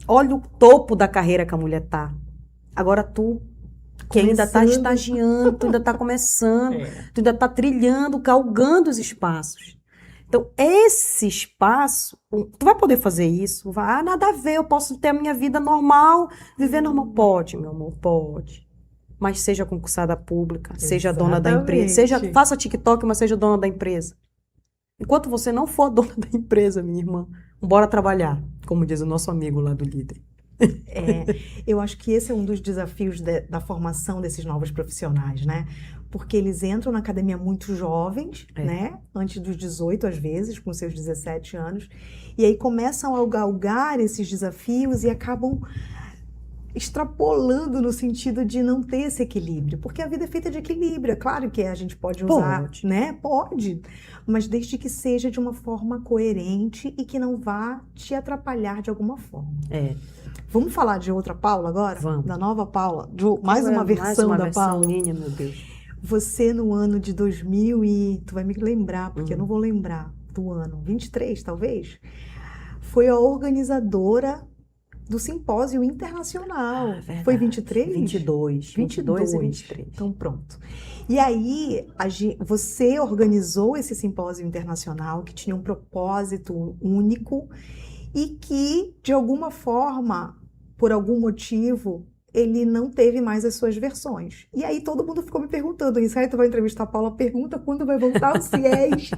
Olha o topo da carreira que a mulher tá. Agora tu, que ainda está estagiando, tu ainda está começando, tu ainda está trilhando, galgando os espaços. Então, esse espaço, tu vai poder fazer isso? Vai, nada a ver, eu posso ter a minha vida normal, viver normal. Pode, meu amor, pode. Mas seja concursada pública, seja dona da empresa, faça TikTok, mas seja dona da empresa. Enquanto você não for dona da empresa, minha irmã, bora trabalhar, como diz o nosso amigo lá do Líder. Eu acho que esse é um dos desafios da formação desses novos profissionais, né? Porque eles entram na academia muito jovens, né? Antes dos 18, às vezes, com seus 17 anos, e aí começam a galgar esses desafios e acabam extrapolando no sentido de não ter esse equilíbrio, porque a vida é feita de equilíbrio. É claro que a gente pode usar, né? Pode, mas desde que seja de uma forma coerente e que não vá te atrapalhar de alguma forma. Vamos falar de outra Paula agora? Vamos. Da nova Paula? Mais uma versão da Paula? Minha, meu Deus. Você no ano de 2000 e... Tu vai me lembrar, porque eu não vou lembrar do ano. 23, talvez? Foi a organizadora do Simpósio Internacional. Verdade. Foi 23? 22 e 23. Então, pronto. E aí, você organizou esse Simpósio Internacional que tinha um propósito único e que, de alguma forma, por algum motivo, ele não teve mais as suas versões. E aí todo mundo ficou me perguntando, Rissélia, tu vai entrevistar a Paula, pergunta quando vai voltar o CIES.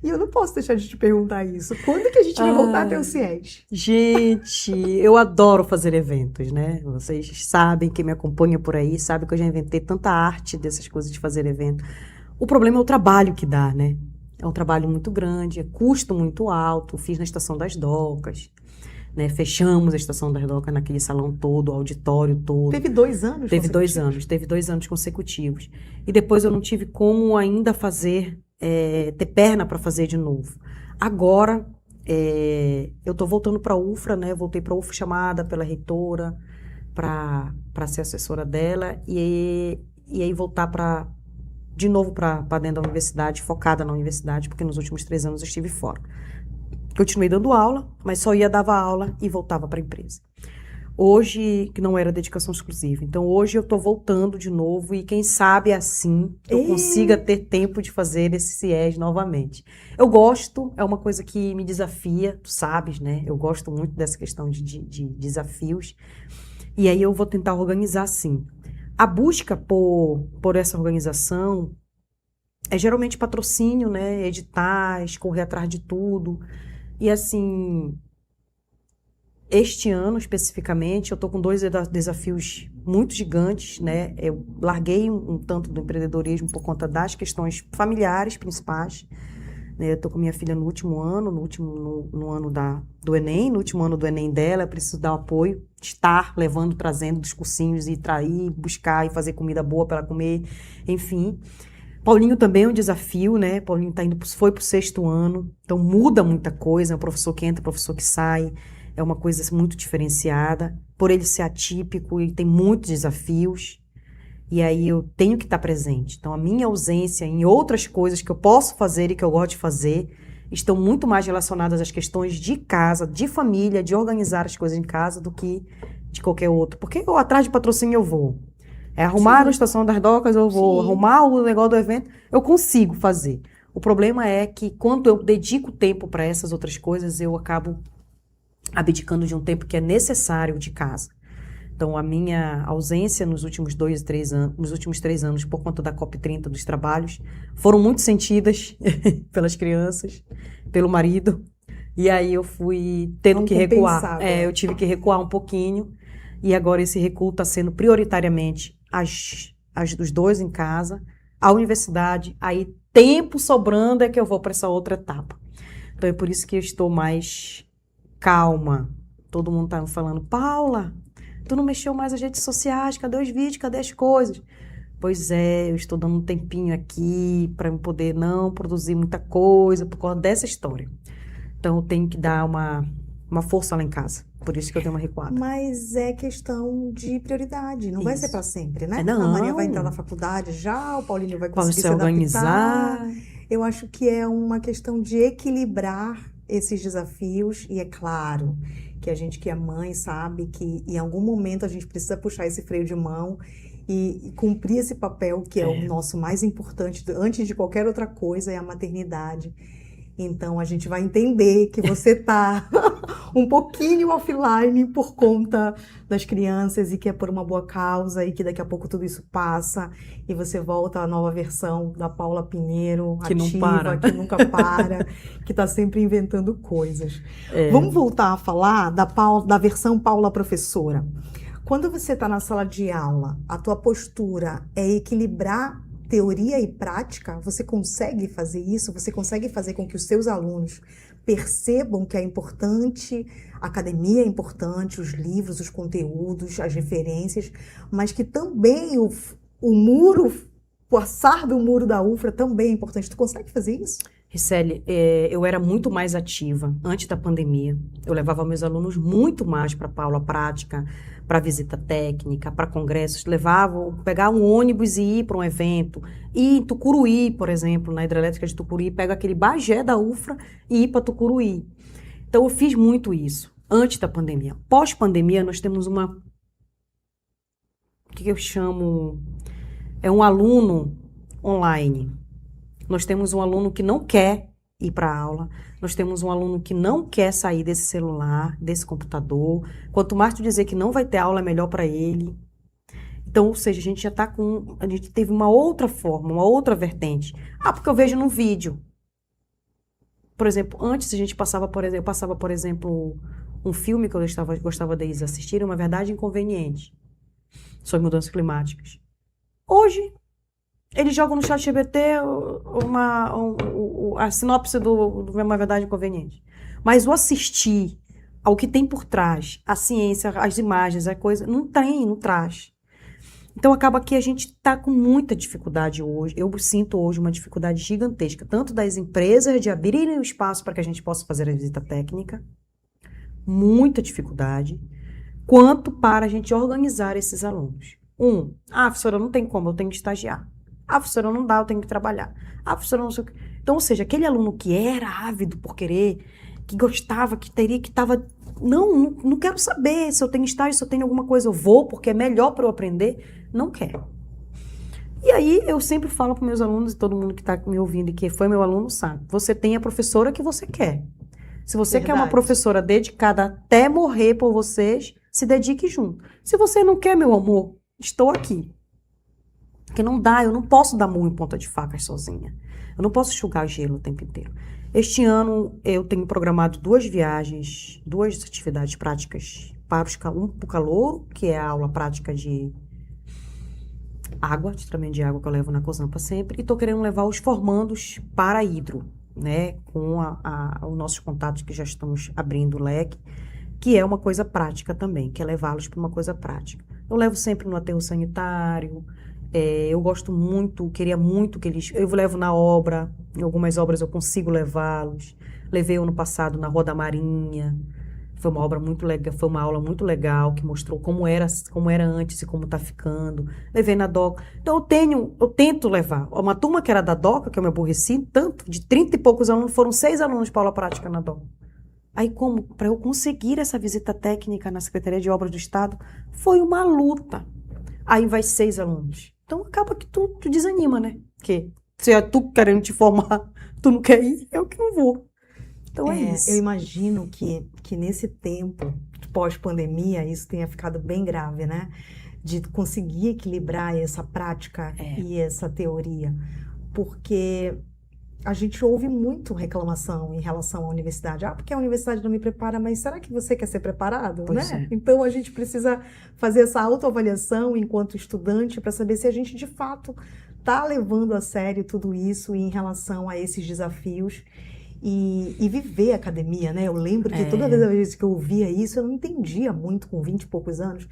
E eu não posso deixar de te perguntar isso. Quando que a gente vai voltar a ter o CIES? Gente, eu adoro fazer eventos, né? Vocês sabem, quem me acompanha por aí, sabe que eu já inventei tanta arte dessas coisas de fazer evento. O problema é o trabalho que dá, né? É um trabalho muito grande, é custo muito alto. Fiz na Estação das Docas. Né, fechamos a Estação das Docas naquele salão todo, o auditório todo. Teve 2 anos Teve consecutivos? teve 2 anos consecutivos. E depois eu não tive como ainda fazer, ter perna para fazer de novo. Agora, eu estou voltando para a UFRA, né, voltei para a UFRA chamada pela reitora para ser assessora dela e aí voltar de novo para dentro da universidade, focada na universidade, porque nos últimos 3 anos eu estive fora. Continuei dando aula, mas só dava aula e voltava para a empresa. Hoje, que não era dedicação exclusiva. Então, hoje eu estou voltando de novo e quem sabe assim eu consiga ter tempo de fazer esse CIES novamente. Eu gosto, é uma coisa que me desafia, tu sabes, né? Eu gosto muito dessa questão de desafios. E aí eu vou tentar organizar sim. A busca por essa organização é geralmente patrocínio, né? Editais, correr atrás de tudo. E assim, este ano especificamente, eu estou com 2 desafios muito gigantes, né? Eu larguei um tanto do empreendedorismo por conta das questões familiares principais. Né? Eu estou com minha filha no último ano, no ano do Enem, no último ano do Enem dela, eu preciso dar apoio, estar levando, trazendo dos cursinhos e trair, buscar e fazer comida boa para ela comer, enfim. Paulinho também é um desafio, né? Paulinho foi para o 6º ano, então muda muita coisa, é um professor que entra, professor que sai, é uma coisa muito diferenciada, por ele ser atípico e tem muitos desafios, e aí eu tenho que estar presente. Então a minha ausência em outras coisas que eu posso fazer e que eu gosto de fazer, estão muito mais relacionadas às questões de casa, de família, de organizar as coisas em casa do que de qualquer outro, porque eu atrás de patrocínio eu vou. Arrumar a Estação das Docas, eu vou. Sim. Arrumar o negócio do evento, eu consigo fazer. O problema é que quando eu dedico tempo para essas outras coisas, eu acabo abdicando de um tempo que é necessário de casa. Então, a minha ausência nos últimos 3 anos, por conta da COP30 dos trabalhos, foram muito sentidas pelas crianças, pelo marido. E aí eu fui tendo que recuar. Eu tive que recuar um pouquinho. E agora esse recuo está sendo prioritariamente os 2 em casa, a universidade, aí tempo sobrando é que eu vou para essa outra etapa. Então é por isso que eu estou mais calma. Todo mundo está falando, Paula, tu não mexeu mais nas redes sociais, cadê os vídeos, cadê as coisas? Pois é, eu estou dando um tempinho aqui para eu poder não produzir muita coisa por causa dessa história. Então eu tenho que dar uma força lá em casa. Por isso que eu dei uma recuada. Mas é questão de prioridade, não vai ser para sempre, né? Não. A Maria vai entrar na faculdade já, o Paulinho vai conseguir se organizar. Eu acho que é uma questão de equilibrar esses desafios e é claro que a gente que é mãe sabe que em algum momento a gente precisa puxar esse freio de mão e cumprir esse papel que é o nosso mais importante, antes de qualquer outra coisa, é a maternidade. Então, a gente vai entender que você está um pouquinho offline por conta das crianças e que é por uma boa causa e que daqui a pouco tudo isso passa e você volta à nova versão da Paula Pinheiro, que ativa, que nunca para, que está sempre inventando coisas. Vamos voltar a falar da versão Paula Professora. Quando você está na sala de aula, a tua postura é equilibrar teoria e prática? Você consegue fazer isso? Você consegue fazer com que os seus alunos percebam que é importante, a academia é importante, os livros, os conteúdos, as referências, mas que também o muro, passar do muro da UFRA também é importante. Tu consegue fazer isso? Rissélia, eu era muito mais ativa antes da pandemia. Eu levava meus alunos muito mais para aula prática, para visita técnica, para congressos. Pegar um ônibus e ir para um evento. Ir em Tucuruí, por exemplo, na hidrelétrica de Tucuruí, pega aquele Bagé da UFRA e ir para Tucuruí. Então, eu fiz muito isso. antes da pandemia. Pós-pandemia, nós temos o que eu chamo, é um aluno online. Nós temos um aluno que não quer ir para a aula, nós temos um aluno que não quer sair desse celular, desse computador. Quanto mais tu dizer que não vai ter aula, é melhor para ele. Então, ou seja, a gente teve uma outra forma, uma outra vertente. Porque eu vejo no vídeo. Por exemplo, antes a gente passava, por exemplo, um filme que eu gostava deles assistirem, Uma Verdade Inconveniente, sobre mudanças climáticas. Hoje, eles jogam no ChatGPT a sinopse do Uma Verdade Inconveniente. Mas o assistir ao que tem por trás, a ciência, as imagens, a coisa, não traz. Então, acaba que a gente está com muita dificuldade hoje. Eu sinto hoje uma dificuldade gigantesca, tanto das empresas de abrirem o espaço para que a gente possa fazer a visita técnica, muita dificuldade, quanto para a gente organizar esses alunos. Professora, não tem como, eu tenho que estagiar. Professora, não dá, eu tenho que trabalhar. Professora, não sei o quê. Então, ou seja, aquele aluno que era ávido por querer, que gostava, que estava... Não quero saber se eu tenho estágio, se eu tenho alguma coisa, eu vou, porque é melhor para eu aprender. Não quero. E aí, eu sempre falo para meus alunos, e todo mundo que está me ouvindo e que foi meu aluno sabe, você tem a professora que você quer. Se você quer uma professora dedicada até morrer por vocês, se dedique junto. Se você não quer, meu amor, estou aqui. Porque não dá, eu não posso dar murro em ponta de faca sozinha. Eu não posso enxugar gelo o tempo inteiro. Este ano eu tenho programado 2 viagens, 2 atividades práticas para o calouro, que é a aula prática de água, de tratamento de água que eu levo na COSAMPA sempre, e estou querendo levar os formandos para a hidro, né, com os nossos contatos que já estamos abrindo o leque, que é uma coisa prática também, que é levá-los para uma coisa prática. Eu levo sempre no aterro sanitário. Eu gosto muito, queria muito que eles... Eu levo na obra, em algumas obras eu consigo levá-los. Levei ano passado na Roda Marinha. Foi uma obra muito legal, foi uma aula muito legal, que mostrou como era antes e como está ficando. Levei na DOCA. Então eu tento levar. Uma turma que era da DOCA, que eu me aborreci, tanto, de 30 e poucos alunos, foram 6 alunos para aula prática na DOCA. Aí para eu conseguir essa visita técnica na Secretaria de Obras do Estado, foi uma luta. Aí vai 6 alunos. Então, acaba que tu desanima, né? Porque se é tu querendo te formar, tu não quer ir, eu que não vou. Então, é isso. Eu imagino que nesse tempo, pós-pandemia, isso tenha ficado bem grave, né? De conseguir equilibrar essa prática e essa teoria. Porque a gente ouve muito reclamação em relação à universidade. Porque a universidade não me prepara, mas será que você quer ser preparado? Pois Né? é. Então, a gente precisa fazer essa autoavaliação enquanto estudante para saber se a gente, de fato, está levando a sério tudo isso em relação a esses desafios e viver a academia, né? Eu lembro que toda vez que eu ouvia isso, eu não entendia muito com 20 e poucos anos.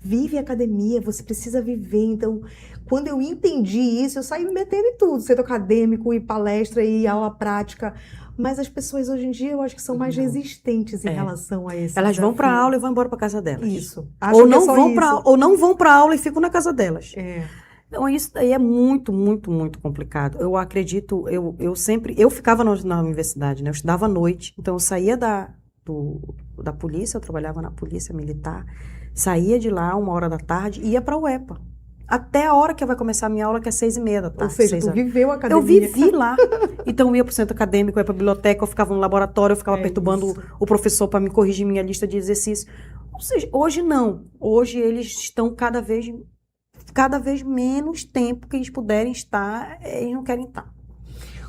Vive a academia, você precisa viver. Então, quando eu entendi isso, eu saí me metendo em tudo. Centro acadêmico, e palestra, e aula prática. Mas as pessoas hoje em dia, eu acho que são mais resistentes em relação a esse Elas vão desafio. para a aula e vão embora para casa delas. Isso. Ou não vão para a aula e ficam na casa delas. Então, isso daí é muito, muito, muito complicado. Eu acredito, eu ficava na universidade, né? Eu estudava à noite, então eu saía da polícia, eu trabalhava na polícia militar, saía de lá 1h da tarde e ia para a UEPA. Até a hora que vai começar a minha aula, que é 6h30 da tarde. Ou seja, tu viveu a academia. Eu vivi lá. Então, eu ia para o centro acadêmico, eu ia para a biblioteca, eu ficava no laboratório, eu ficava perturbando o professor para me corrigir minha lista de exercícios. Ou seja, hoje não. Hoje eles estão cada vez menos tempo que eles puderem estar, eles não querem estar.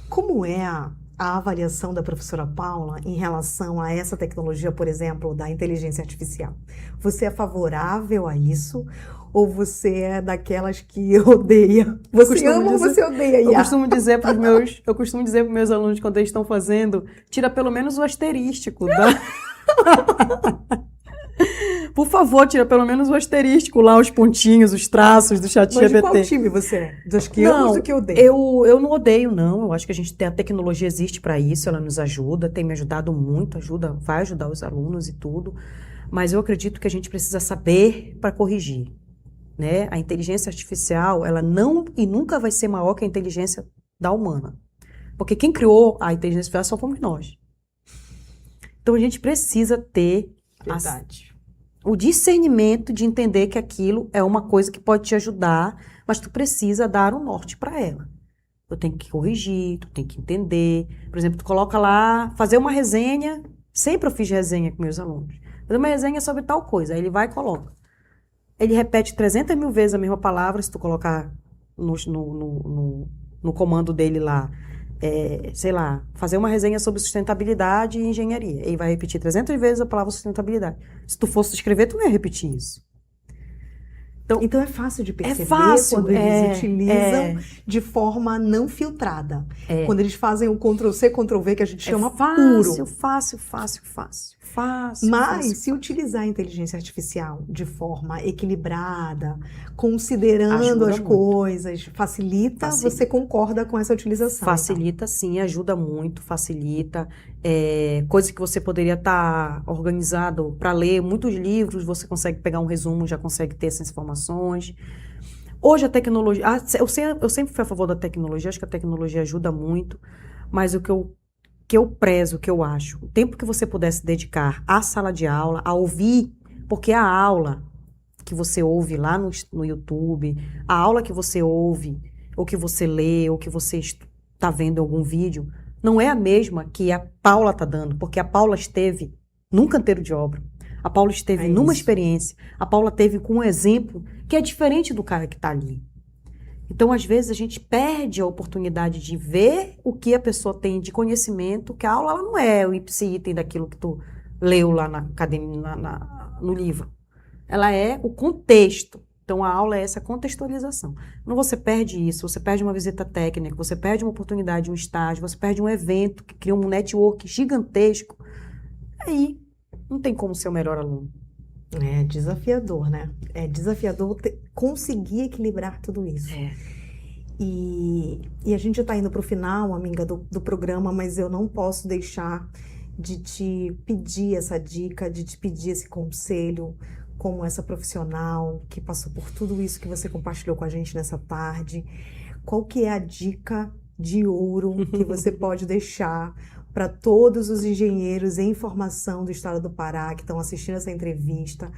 Como é a avaliação da professora Paula em relação a essa tecnologia, por exemplo, da inteligência artificial? Você é favorável a isso? Ou você é daquelas que odeia? Você ama ou você odeia? Eu costumo dizer para os meus alunos, quando eles estão fazendo, tira pelo menos o asterístico Por favor, tira pelo menos o asterístico lá, os pontinhos, os traços do ChatGPT. Mas de qual time você é? Dos que ama ou do que odeia? Eu não odeio, não. Eu acho que a tecnologia existe para isso, ela nos ajuda, tem me ajudado muito, vai ajudar os alunos e tudo. Mas eu acredito que a gente precisa saber para corrigir, né? A inteligência artificial, ela não e nunca vai ser maior que a inteligência da humana. Porque quem criou a inteligência artificial só fomos nós. Então, a gente precisa ter Verdade. O discernimento de entender que aquilo é uma coisa que pode te ajudar, mas tu precisa dar um norte para ela. Eu tenho que corrigir, tu tem que entender. Por exemplo, tu coloca lá, fazer uma resenha. Sempre eu fiz resenha com meus alunos. Fazer uma resenha sobre tal coisa. Aí ele vai e coloca. Ele repete 300 mil vezes a mesma palavra, se tu colocar no comando dele lá, sei lá, fazer uma resenha sobre sustentabilidade e engenharia. Ele vai repetir 300 vezes a palavra sustentabilidade. Se tu fosse escrever, tu não ia repetir isso. Então é fácil de perceber fácil, quando eles utilizam de forma não filtrada. Quando eles fazem o Ctrl+C, Ctrl+V, que a gente chama puro. Fácil. Mas se utilizar a inteligência artificial de forma equilibrada, considerando as coisas, facilita, você concorda com essa utilização? Facilita, então. Sim, ajuda muito, facilita. Coisa que você poderia estar organizado para ler muitos livros, você consegue pegar um resumo, já consegue ter essas informações. Hoje a tecnologia... eu sempre fui a favor da tecnologia, acho que a tecnologia ajuda muito, mas o que eu prezo, o que eu acho, o tempo que você pudesse dedicar à sala de aula, a ouvir, porque a aula que você ouve lá no YouTube, a aula que você ouve, ou que você lê, ou que você está vendo em algum vídeo, não é a mesma que a Paula está dando, porque a Paula esteve num canteiro de obra, a Paula esteve numa experiência, a Paula teve com um exemplo que é diferente do cara que está ali. Então, às vezes, a gente perde a oportunidade de ver o que a pessoa tem de conhecimento, que a aula ela não é o ipse-item daquilo que tu leu lá na academia, no livro. Ela é o contexto. Então, a aula é essa contextualização. Quando você perde isso, você perde uma visita técnica, você perde uma oportunidade, um estágio, você perde um evento que cria um network gigantesco, aí não tem como ser o melhor aluno. É desafiador, né? É desafiador conseguir equilibrar tudo isso. E a gente já está indo para o final, amiga, do programa, mas eu não posso deixar de te pedir essa dica, de te pedir esse conselho, como essa profissional que passou por tudo isso que você compartilhou com a gente nessa tarde. Qual que é a dica de ouro que você pode deixar para todos os engenheiros em formação do estado do Pará que estão assistindo essa entrevista?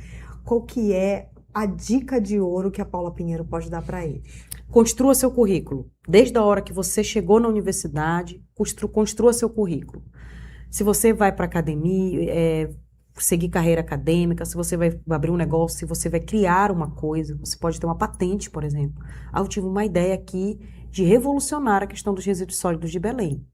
Qual que é a dica de ouro que a Paula Pinheiro pode dar para eles? Construa seu currículo. Desde a hora que você chegou na universidade, construa seu currículo. Se você vai para a academia, seguir carreira acadêmica, se você vai abrir um negócio, se você vai criar uma coisa, você pode ter uma patente, por exemplo. Eu tive uma ideia aqui de revolucionar a questão dos resíduos sólidos de Belém.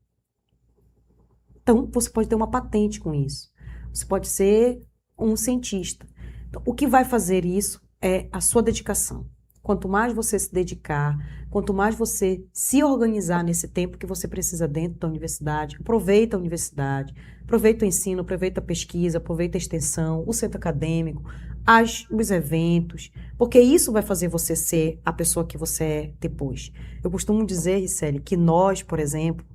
Então, você pode ter uma patente com isso. Você pode ser um cientista. Então, o que vai fazer isso é a sua dedicação. Quanto mais você se dedicar, quanto mais você se organizar nesse tempo que você precisa dentro da universidade, aproveita a universidade, aproveita o ensino, aproveita a pesquisa, aproveita a extensão, o centro acadêmico, os eventos, porque isso vai fazer você ser a pessoa que você é depois. Eu costumo dizer, Riceli, que nós, por exemplo,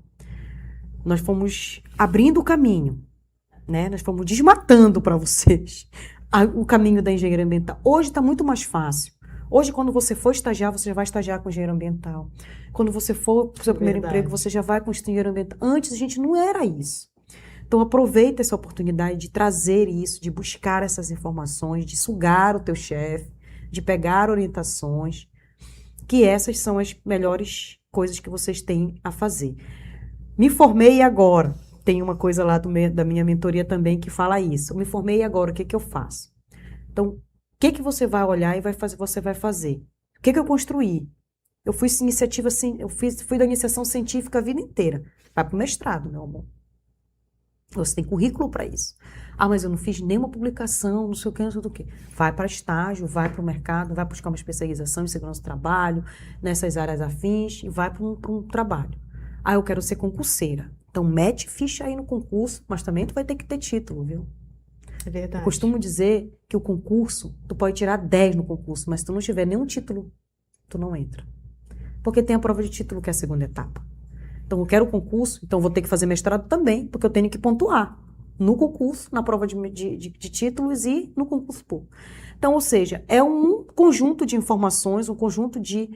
nós fomos abrindo o caminho, né? Nós fomos desmatando para vocês o caminho da engenharia ambiental. Hoje está muito mais fácil. Hoje, quando você for estagiar, você já vai estagiar com engenheiro ambiental. Quando você for para o seu primeiro emprego, você já vai com engenheiro ambiental. Antes, a gente não era isso. Então, aproveita essa oportunidade de trazer isso, de buscar essas informações, de sugar o teu chefe, de pegar orientações, que essas são as melhores coisas que vocês têm a fazer. Me formei agora. Tem uma coisa lá da minha mentoria também que fala isso. Eu me formei agora, o que eu faço? Então, o que você vai olhar e você vai fazer? O que eu construí? Eu fui fui da iniciação científica a vida inteira. Vai para o mestrado, meu amor. Você tem currículo para isso. Ah, mas eu não fiz nenhuma publicação, não sei o que, não sei o que. Vai para estágio, vai para o mercado, vai buscar uma especialização em segurança do trabalho, nessas áreas afins, e vai para um trabalho. Ah, eu quero ser concurseira. Então, mete ficha aí no concurso, mas também tu vai ter que ter título, viu? É verdade. Eu costumo dizer que o concurso, tu pode tirar 10 no concurso, mas se tu não tiver nenhum título, tu não entra. Porque tem a prova de título, que é a segunda etapa. Então, eu quero o concurso, então vou ter que fazer mestrado também, porque eu tenho que pontuar no concurso, na prova de títulos e no concurso público. Então, ou seja, é um conjunto de informações, um conjunto de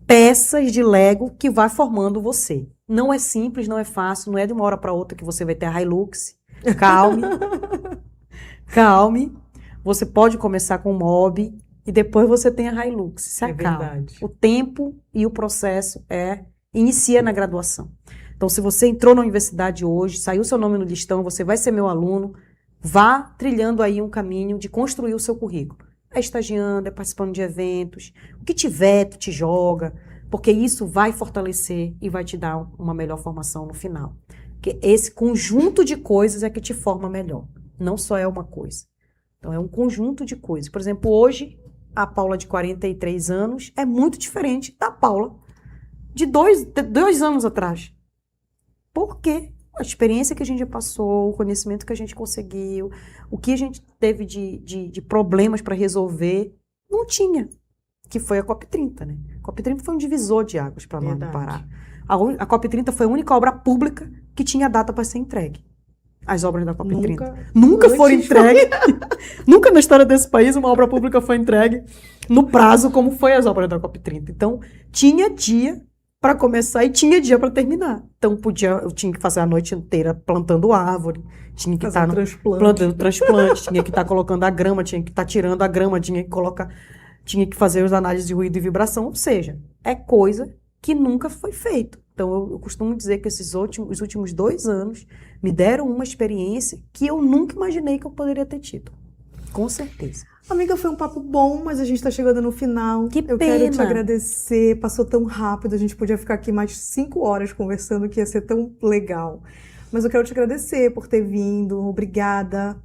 peças de Lego que vai formando você. Não é simples, não é fácil, não é de uma hora para outra que você vai ter a Hilux. Calme. Calme. Você pode começar com o Mobi e depois você tem a Hilux. Se acalma. verdade. O tempo e o processo inicia na graduação. Então, se você entrou na universidade hoje, saiu seu nome no listão, você vai ser meu aluno, vá trilhando aí um caminho de construir o seu currículo. É estagiando, é participando de eventos, o que tiver, tu te joga, porque isso vai fortalecer e vai te dar uma melhor formação no final. Porque esse conjunto de coisas é que te forma melhor, não só é uma coisa. Então, é um conjunto de coisas. Por exemplo, hoje, a Paula de 43 anos é muito diferente da Paula de dois anos atrás. Por quê? A experiência que a gente já passou, o conhecimento que a gente conseguiu, o que a gente teve de problemas para resolver, não tinha. Que foi a COP30, né? A COP30 foi um divisor de águas para nós no Pará. A COP30 foi a única obra pública que tinha data para ser entregue. As obras da COP30. Nunca foram entregues. Nunca na história desse país uma obra pública foi entregue no prazo como foi as obras da COP30. Então, tinha dia para começar e tinha dia para terminar. Então, eu tinha que fazer a noite inteira plantando árvore, tinha que estar plantando transplante, tinha que estar colocando a grama, tinha que estar tirando a grama, tinha que fazer as análises de ruído e vibração, ou seja, é coisa que nunca foi feito. Então, eu costumo dizer que os últimos 2 anos me deram uma experiência que eu nunca imaginei que eu poderia ter tido. Com certeza. Amiga, foi um papo bom, mas a gente está chegando no final. Que Eu pena. quero te agradecer, passou tão rápido, a gente podia ficar aqui mais 5 horas conversando, que ia ser tão legal. Mas eu quero te agradecer por ter vindo, obrigada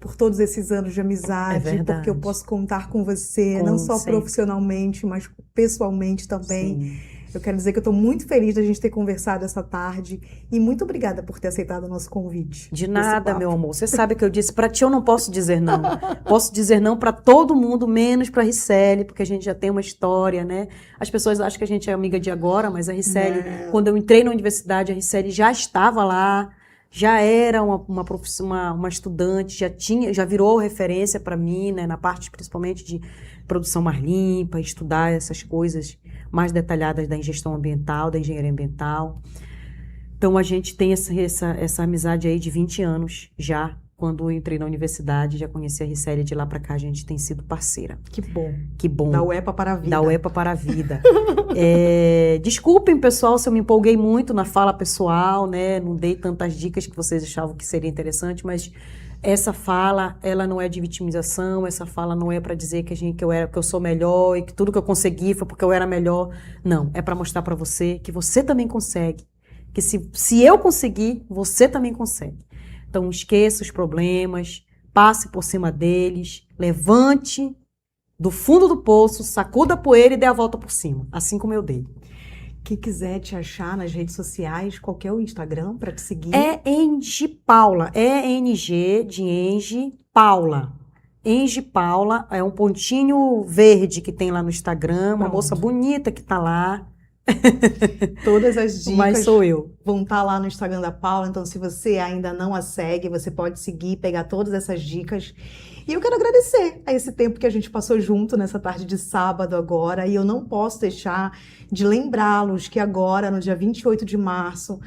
por todos esses anos de amizade, verdade. porque eu posso contar com você, não só sempre. profissionalmente, mas pessoalmente também. Sim. Eu quero dizer que eu estou muito feliz da gente ter conversado essa tarde e muito obrigada por ter aceitado o nosso convite. De nada, meu amor. Você sabe que eu disse, para ti eu não posso dizer não. Posso dizer não para todo mundo, menos para a Ricelli, porque a gente já tem uma história, né? As pessoas acham que a gente é amiga de agora, mas a Ricelli, quando eu entrei na universidade, a Ricelli já estava lá, já era uma estudante, já virou referência para mim, né? Na parte principalmente de produção mais limpa, estudar essas coisas mais detalhadas da ingestão ambiental, da engenharia ambiental. Então, a gente tem essa amizade aí de 20 anos já. Quando eu entrei na universidade, já conheci a Ricelli, de lá para cá a gente tem sido parceira. Que bom. Que bom. Da UEPA para a vida. Da UEPA para a vida. Desculpem, pessoal, se eu me empolguei muito na fala pessoal, né? Não dei tantas dicas que vocês achavam que seria interessante, mas essa fala, ela não é de vitimização, essa fala não é para dizer que eu sou melhor e que tudo que eu consegui foi porque eu era melhor. Não, é para mostrar para você que você também consegue. Que se eu conseguir, você também consegue. Então, esqueça os problemas, passe por cima deles, levante do fundo do poço, sacuda a poeira e dê a volta por cima, assim como eu dei. Quem quiser te achar nas redes sociais, qual que é o Instagram para te seguir? É Engie Paula, ENG de Engie Paula. Engie Paula é um pontinho verde que tem lá no Instagram, uma moça bonita que tá lá. Todas as dicas Mas sou eu. Vão estar lá no Instagram da Paula, então se você ainda não a segue, você pode seguir, pegar todas essas dicas. E eu quero agradecer a esse tempo que a gente passou junto nessa tarde de sábado agora, e eu não posso deixar de lembrá-los que agora, no dia 28 de março,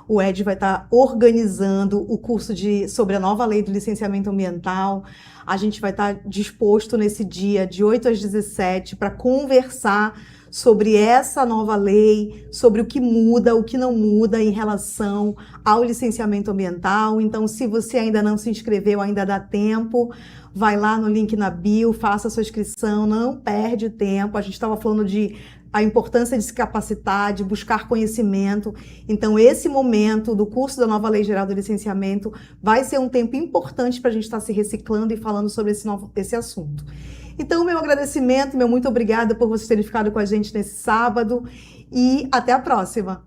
o Ed vai estar organizando o curso sobre a nova lei do licenciamento ambiental. A gente vai estar disposto nesse dia, de 8 às 17, para conversar sobre essa nova lei, sobre o que muda, o que não muda em relação ao licenciamento ambiental. Então, se você ainda não se inscreveu, ainda dá tempo, vai lá no link na bio, faça a sua inscrição, não perde tempo. A gente estava falando a importância de se capacitar, de buscar conhecimento. Então, esse momento do curso da nova Lei Geral do Licenciamento vai ser um tempo importante para a gente estar se reciclando e falando sobre esse assunto. Então, meu agradecimento, meu muito obrigada por vocês terem ficado com a gente nesse sábado e até a próxima!